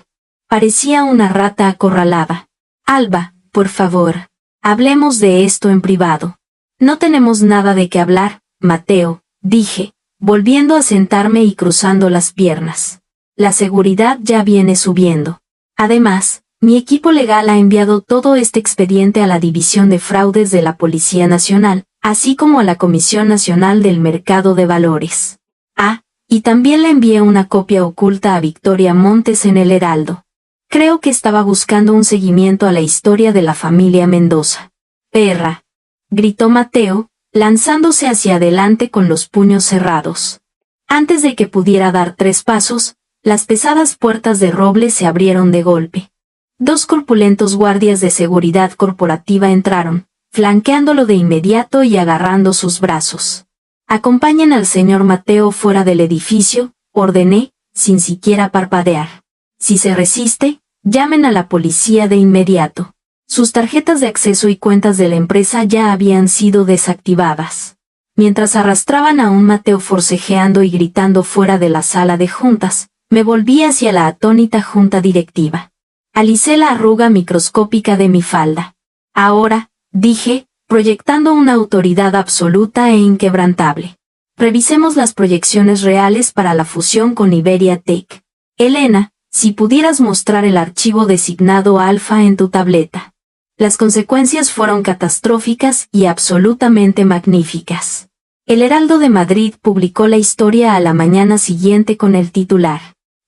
S1: Parecía una rata acorralada. Alba, por favor, hablemos de esto en privado. No tenemos nada de qué hablar, Mateo, dije, volviendo a sentarme y cruzando las piernas. La seguridad ya viene subiendo. Además, mi equipo legal ha enviado todo este expediente a la División de Fraudes de la Policía Nacional, así como a la Comisión Nacional del Mercado de Valores. Ah, y también le envié una copia oculta a Victoria Montes en el Heraldo. Creo que estaba buscando un seguimiento a la historia de la familia Mendoza. Perra, gritó Mateo, lanzándose hacia adelante con los puños cerrados. Antes de que pudiera dar 3 pasos, las pesadas puertas de roble se abrieron de golpe. 2 corpulentos guardias de seguridad corporativa entraron, flanqueándolo de inmediato y agarrando sus brazos. Acompañen al señor Mateo fuera del edificio, ordené, sin siquiera parpadear. Si se resiste, llamen a la policía de inmediato. Sus tarjetas de acceso y cuentas de la empresa ya habían sido desactivadas. Mientras arrastraban a un Mateo forcejeando y gritando fuera de la sala de juntas, me volví hacia la atónita junta directiva. Alicé la arruga microscópica de mi falda. Ahora, dije, proyectando una autoridad absoluta e inquebrantable. Revisemos las proyecciones reales para la fusión con Iberia Tech. Elena, si pudieras mostrar el archivo designado alfa en tu tableta. Las consecuencias fueron catastróficas y absolutamente magníficas. El Heraldo de Madrid publicó la historia a la mañana siguiente con el titular: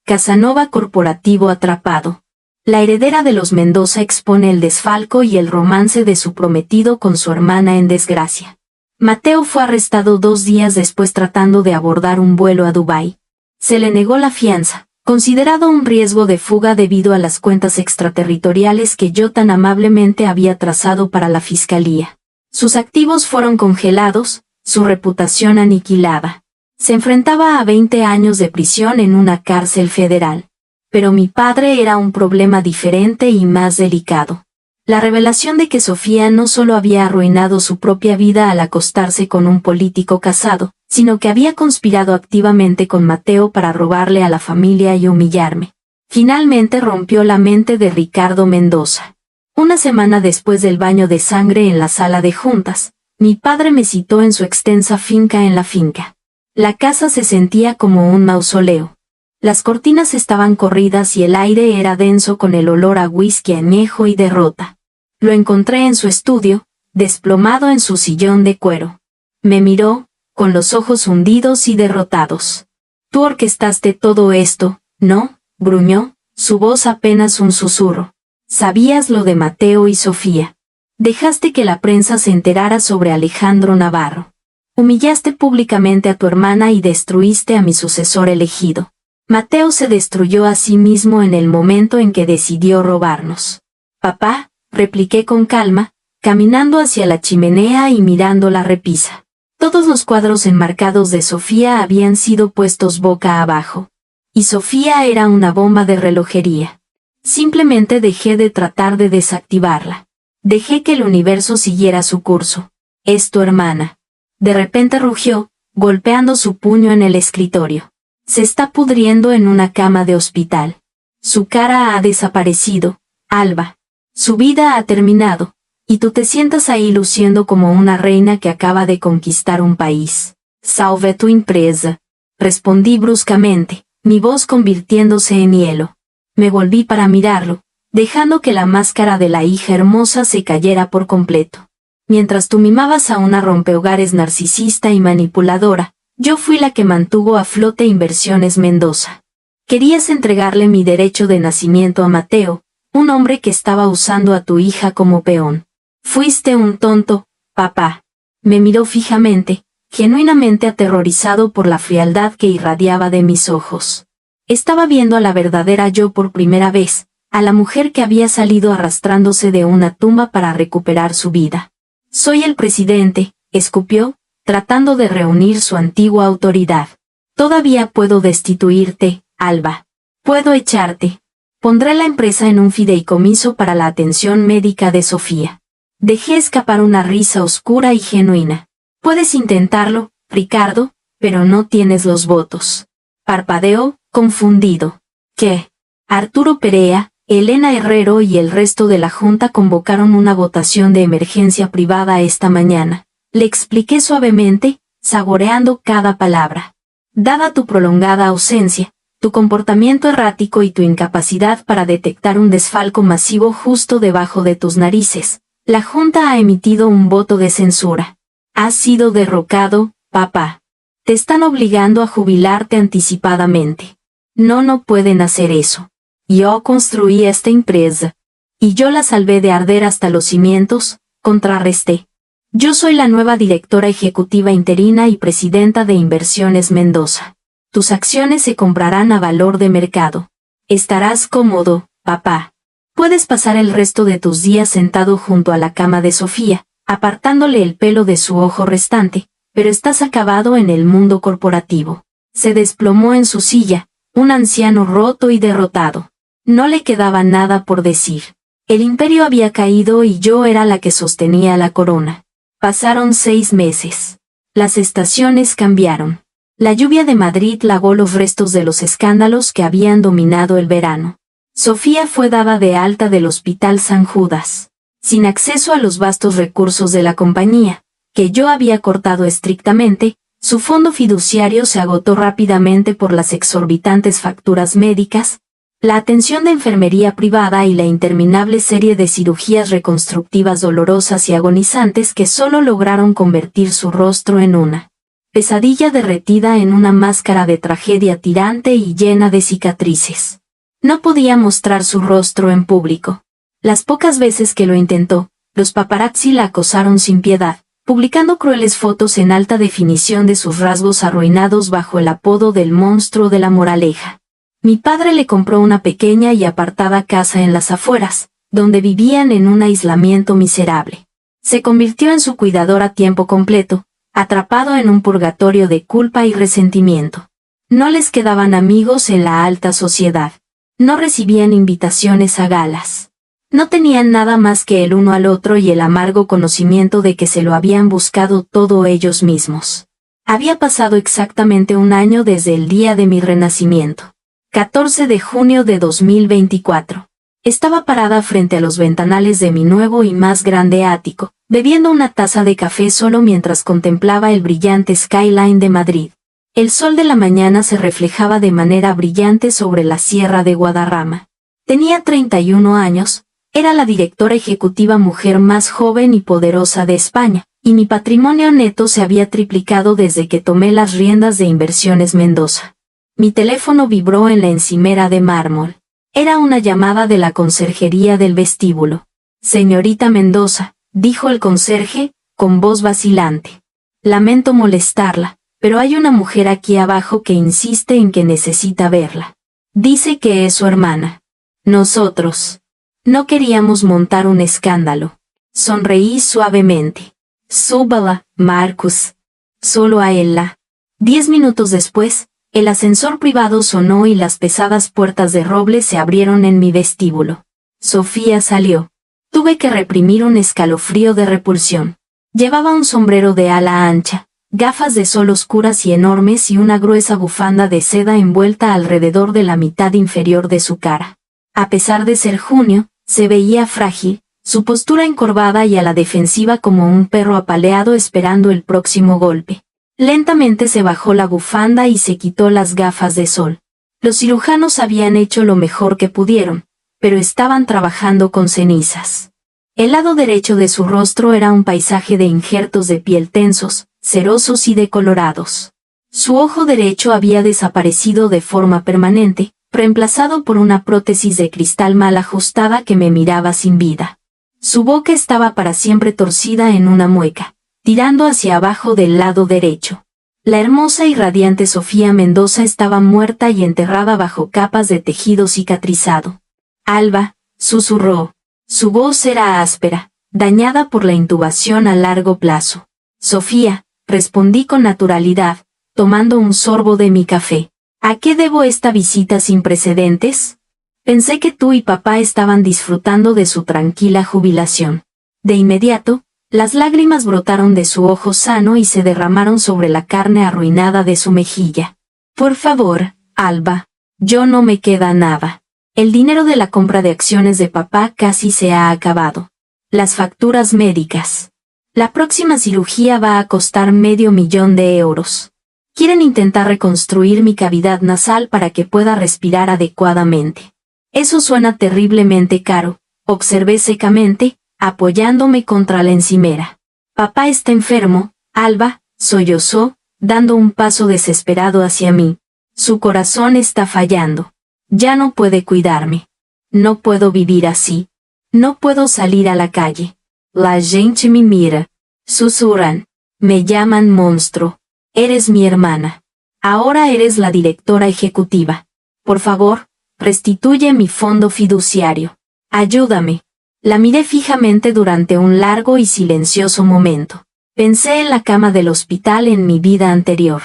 S1: Casanova Corporativo atrapado. La heredera de los Mendoza expone el desfalco y el romance de su prometido con su hermana en desgracia. Mateo fue arrestado 2 días después tratando de abordar un vuelo a Dubái. Se le negó la fianza, considerado un riesgo de fuga debido a las cuentas extraterritoriales que yo tan amablemente había trazado para la fiscalía. Sus activos fueron congelados, su reputación aniquilada. Se enfrentaba a 20 años de prisión en una cárcel federal. Pero mi padre era un problema diferente y más delicado. La revelación de que Sofía no solo había arruinado su propia vida al acostarse con un político casado, sino que había conspirado activamente con Mateo para robarle a la familia y humillarme. Finalmente rompió la mente de Ricardo Mendoza. Una semana después del baño de sangre en la sala de juntas, mi padre me citó en su extensa finca en la finca. La casa se sentía como un mausoleo. Las cortinas estaban corridas y el aire era denso con el olor a whisky añejo y derrota. Lo encontré en su estudio, desplomado en su sillón de cuero. Me miró, con los ojos hundidos y derrotados. «Tú orquestaste todo esto, ¿no?», gruñó, su voz apenas un susurro. «Sabías lo de Mateo y Sofía. Dejaste que la prensa se enterara sobre Alejandro Navarro. Humillaste públicamente a tu hermana y destruiste a mi sucesor elegido. Mateo se destruyó a sí mismo en el momento en que decidió robarnos». «Papá», repliqué con calma, caminando hacia la chimenea y mirando la repisa. Todos los cuadros enmarcados de Sofía habían sido puestos boca abajo. Y Sofía era una bomba de relojería. Simplemente dejé de tratar de desactivarla. Dejé que el universo siguiera su curso. «Es tu hermana». De repente rugió, golpeando su puño en el escritorio. «Se está pudriendo en una cama de hospital. Su cara ha desaparecido, Alba. Su vida ha terminado, y tú te sientas ahí luciendo como una reina que acaba de conquistar un país. Salve tu empresa», respondí bruscamente, mi voz convirtiéndose en hielo. Me volví para mirarlo, dejando que la máscara de la hija hermosa se cayera por completo. Mientras tú mimabas a una rompehogares narcisista y manipuladora, yo fui la que mantuvo a flote Inversiones Mendoza. Querías entregarle mi derecho de nacimiento a Mateo, un hombre que estaba usando a tu hija como peón. Fuiste un tonto, papá. Me miró fijamente, genuinamente aterrorizado por la frialdad que irradiaba de mis ojos. Estaba viendo a la verdadera yo por primera vez, a la mujer que había salido arrastrándose de una tumba para recuperar su vida. «Soy el presidente», escupió, tratando de reunir su antigua autoridad. «Todavía puedo destituirte, Alba. Puedo echarte. Pondré la empresa en un fideicomiso para la atención médica de Sofía». Dejé escapar una risa oscura y genuina. «Puedes intentarlo, Ricardo, pero no tienes los votos». Parpadeó, confundido. «¿Qué?». Arturo Perea, Elena Herrero y el resto de la junta convocaron una votación de emergencia privada esta mañana. Le expliqué suavemente, saboreando cada palabra. «Dada tu prolongada ausencia, tu comportamiento errático y tu incapacidad para detectar un desfalco masivo justo debajo de tus narices, la Junta ha emitido un voto de censura. Has sido derrocado, papá. Te están obligando a jubilarte anticipadamente. No pueden hacer eso. Yo construí esta empresa. Y yo la salvé de arder hasta los cimientos», contrarresté. «Yo soy la nueva directora ejecutiva interina y presidenta de Inversiones Mendoza. Tus acciones se comprarán a valor de mercado. Estarás cómodo, papá. Puedes pasar el resto de tus días sentado junto a la cama de Sofía, apartándole el pelo de su ojo restante, pero estás acabado en el mundo corporativo». Se desplomó en su silla, un anciano roto y derrotado. No le quedaba nada por decir. El imperio había caído y yo era la que sostenía la corona. Pasaron 6 meses. Las estaciones cambiaron. La lluvia de Madrid lavó los restos de los escándalos que habían dominado el verano. Sofía fue dada de alta del Hospital San Judas, sin acceso a los vastos recursos de la compañía, que yo había cortado estrictamente. Su fondo fiduciario se agotó rápidamente por las exorbitantes facturas médicas, la atención de enfermería privada y la interminable serie de cirugías reconstructivas dolorosas y agonizantes que solo lograron convertir su rostro en una pesadilla derretida en una máscara de tragedia tirante y llena de cicatrices. No podía mostrar su rostro en público. Las pocas veces que lo intentó, los paparazzi la acosaron sin piedad, publicando crueles fotos en alta definición de sus rasgos arruinados bajo el apodo del monstruo de la moraleja. Mi padre le compró una pequeña y apartada casa en las afueras, donde vivían en un aislamiento miserable. Se convirtió en su cuidador a tiempo completo, atrapado en un purgatorio de culpa y resentimiento. No les quedaban amigos en la alta sociedad. No recibían invitaciones a galas. No tenían nada más que el uno al otro y el amargo conocimiento de que se lo habían buscado todo ellos mismos. Había pasado exactamente un año desde el día de mi renacimiento. 14 de junio de 2024. Estaba parada frente a los ventanales de mi nuevo y más grande ático, bebiendo una taza de café solo mientras contemplaba el brillante skyline de Madrid. El sol de la mañana se reflejaba de manera brillante sobre la Sierra de Guadarrama. Tenía 31 años, era la directora ejecutiva mujer más joven y poderosa de España, y mi patrimonio neto se había triplicado desde que tomé las riendas de Inversiones Mendoza. Mi teléfono vibró en la encimera de mármol. Era una llamada de la conserjería del vestíbulo. Señorita Mendoza, dijo el conserje, con voz vacilante. Lamento molestarla, pero hay una mujer aquí abajo que insiste en que necesita verla. Dice que es su hermana. Nosotros no queríamos montar un escándalo. Sonreí suavemente. Súbala, Marcus. Solo a ella. 10 minutos después, el ascensor privado sonó y las pesadas puertas de roble se abrieron en mi vestíbulo. Sofía salió. Tuve que reprimir un escalofrío de repulsión. Llevaba un sombrero de ala ancha, gafas de sol oscuras y enormes y una gruesa bufanda de seda envuelta alrededor de la mitad inferior de su cara. A pesar de ser junio, se veía frágil, su postura encorvada y a la defensiva como un perro apaleado esperando el próximo golpe. Lentamente se bajó la bufanda y se quitó las gafas de sol. Los cirujanos habían hecho lo mejor que pudieron, pero estaban trabajando con cenizas. El lado derecho de su rostro era un paisaje de injertos de piel tensos, cerosos y decolorados. Su ojo derecho había desaparecido de forma permanente, reemplazado por una prótesis de cristal mal ajustada que me miraba sin vida. Su boca estaba para siempre torcida en una mueca, tirando hacia abajo del lado derecho. La hermosa y radiante Sofía Mendoza estaba muerta y enterrada bajo capas de tejido cicatrizado. Alba, susurró. Su voz era áspera, dañada por la intubación a largo plazo. Sofía, respondí con naturalidad, tomando un sorbo de mi café. ¿A qué debo esta visita sin precedentes? Pensé que tú y papá estaban disfrutando de su tranquila jubilación. De inmediato, las lágrimas brotaron de su ojo sano y se derramaron sobre la carne arruinada de su mejilla. Por favor, Alba, yo no me queda nada. El dinero de la compra de acciones de papá casi se ha acabado. Las facturas médicas. La próxima cirugía va a costar €500,000. Quieren intentar reconstruir mi cavidad nasal para que pueda respirar adecuadamente. Eso suena terriblemente caro, observé secamente, apoyándome contra la encimera. Papá está enfermo, Alba, sollozó, dando un paso desesperado hacia mí. Su corazón está fallando. Ya no puede cuidarme. No puedo vivir así. No puedo salir a la calle. La gente me mira. Susurran. Me llaman monstruo. Eres mi hermana. Ahora eres la directora ejecutiva. Por favor, restituye mi fondo fiduciario. Ayúdame. La miré fijamente durante un largo y silencioso momento. Pensé en la cama del hospital en mi vida anterior.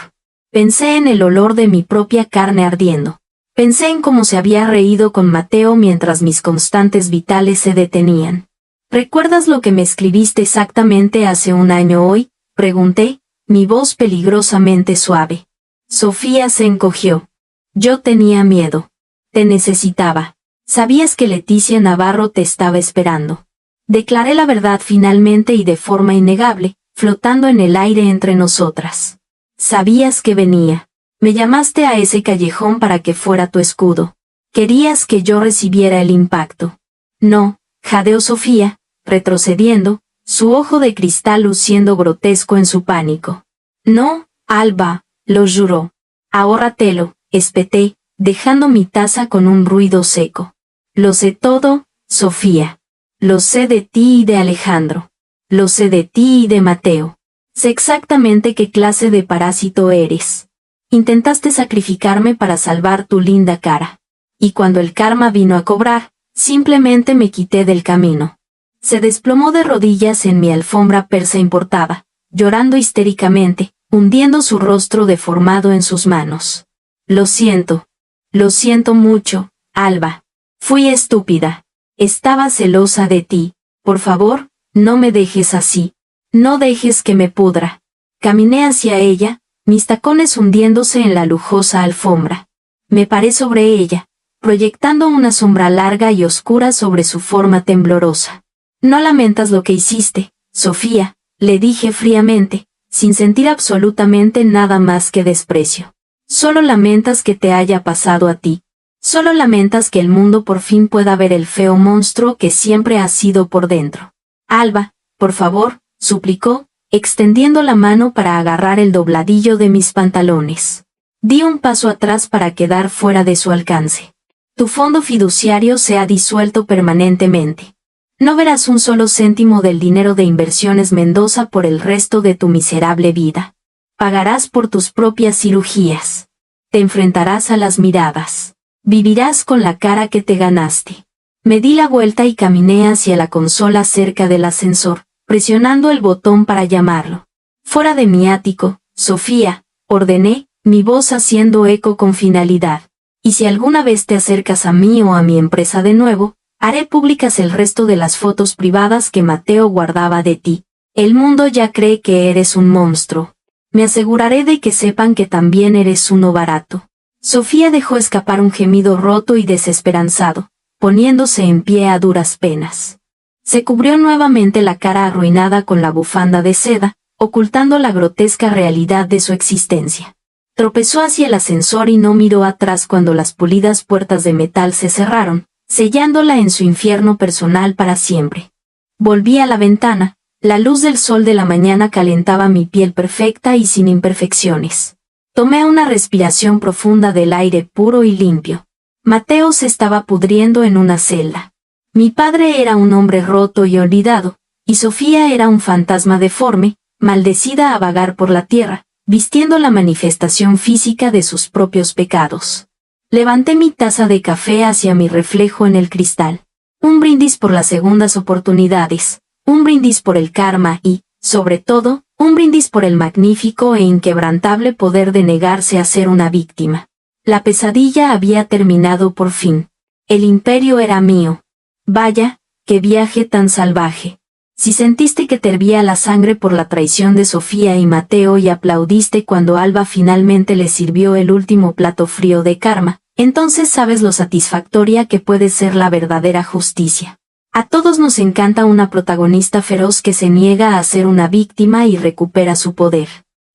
S1: Pensé en el olor de mi propia carne ardiendo. Pensé en cómo se había reído con Mateo mientras mis constantes vitales se detenían. ¿Recuerdas lo que me escribiste exactamente hace un año hoy? Pregunté, mi voz peligrosamente suave. Sofía se encogió. Yo tenía miedo. Te necesitaba. Sabías que Leticia Navarro te estaba esperando. Declaré la verdad finalmente y de forma innegable, flotando en el aire entre nosotras. Sabías que venía. Me llamaste a ese callejón para que fuera tu escudo. Querías que yo recibiera el impacto. No, jadeó Sofía, retrocediendo, su ojo de cristal luciendo grotesco en su pánico. No, Alba, lo juró. Ahórratelo, espeté, dejando mi taza con un ruido seco. Lo sé todo, Sofía. Lo sé de ti y de Alejandro. Lo sé de ti y de Mateo. Sé exactamente qué clase de parásito eres. Intentaste sacrificarme para salvar tu linda cara. Y cuando el karma vino a cobrar, simplemente me quité del camino. Se desplomó de rodillas en mi alfombra persa importada, llorando histéricamente, hundiendo su rostro deformado en sus manos. Lo siento mucho, Alba. Fui estúpida. Estaba celosa de ti. Por favor, no me dejes así. No dejes que me pudra. Caminé hacia ella, mis tacones hundiéndose en la lujosa alfombra. Me paré sobre ella, proyectando una sombra larga y oscura sobre su forma temblorosa. No lamentas lo que hiciste, Sofía, le dije fríamente, sin sentir absolutamente nada más que desprecio. Solo lamentas que te haya pasado a ti. Solo lamentas que el mundo por fin pueda ver el feo monstruo que siempre has sido por dentro. Alba, por favor, suplicó, extendiendo la mano para agarrar el dobladillo de mis pantalones. Di un paso atrás para quedar fuera de su alcance. Tu fondo fiduciario se ha disuelto permanentemente. No verás un solo céntimo del dinero de Inversiones Mendoza por el resto de tu miserable vida. Pagarás por tus propias cirugías. Te enfrentarás a las miradas. Vivirás con la cara que te ganaste. Me di la vuelta y caminé hacia la consola cerca del ascensor, presionando el botón para llamarlo. Fuera de mi ático, Sofía, ordené, mi voz haciendo eco con finalidad. Y si alguna vez te acercas a mí o a mi empresa de nuevo, haré públicas el resto de las fotos privadas que Mateo guardaba de ti. El mundo ya cree que eres un monstruo. Me aseguraré de que sepan que también eres uno barato. Sofía dejó escapar un gemido roto y desesperanzado, poniéndose en pie a duras penas. Se cubrió nuevamente la cara arruinada con la bufanda de seda, ocultando la grotesca realidad de su existencia. Tropezó hacia el ascensor y no miró atrás cuando las pulidas puertas de metal se cerraron, sellándola en su infierno personal para siempre. Volví a la ventana, la luz del sol de la mañana calentaba mi piel perfecta y sin imperfecciones. Tomé una respiración profunda del aire puro y limpio. Mateo se estaba pudriendo en una celda. Mi padre era un hombre roto y olvidado, y Sofía era un fantasma deforme, maldecida a vagar por la tierra, vistiendo la manifestación física de sus propios pecados. Levanté mi taza de café hacia mi reflejo en el cristal. Un brindis por las segundas oportunidades, un brindis por el karma y, sobre todo, un brindis por el magnífico e inquebrantable poder de negarse a ser una víctima. La pesadilla había terminado por fin. El imperio era mío. Vaya, qué viaje tan salvaje. Si sentiste que te hervía la sangre por la traición de Sofía y Mateo y aplaudiste cuando Alba finalmente le sirvió el último plato frío de karma, entonces sabes lo satisfactoria que puede ser la verdadera justicia. A todos nos encanta una protagonista feroz que se niega a ser una víctima y recupera su poder.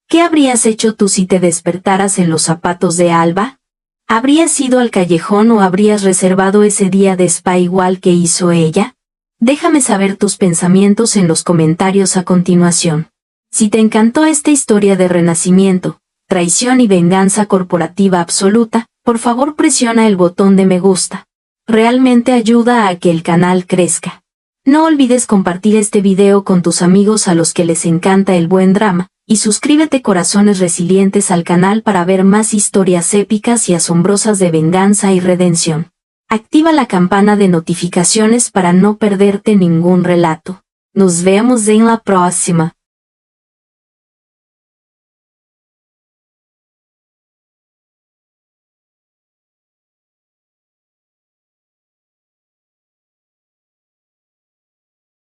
S1: ¿Qué habrías hecho tú si te despertaras en los zapatos de Alba? ¿Habrías ido al callejón o habrías reservado ese día de spa igual que hizo ella? Déjame saber tus pensamientos en los comentarios a continuación. Si te encantó esta historia de renacimiento, traición y venganza corporativa absoluta, por favor presiona el botón de me gusta. Realmente ayuda a que el canal crezca. No olvides compartir este video con tus amigos a los que les encanta el buen drama, y suscríbete corazones resilientes al canal para ver más historias épicas y asombrosas de venganza y redención. Activa la campana de notificaciones para no perderte ningún relato. Nos vemos en la próxima.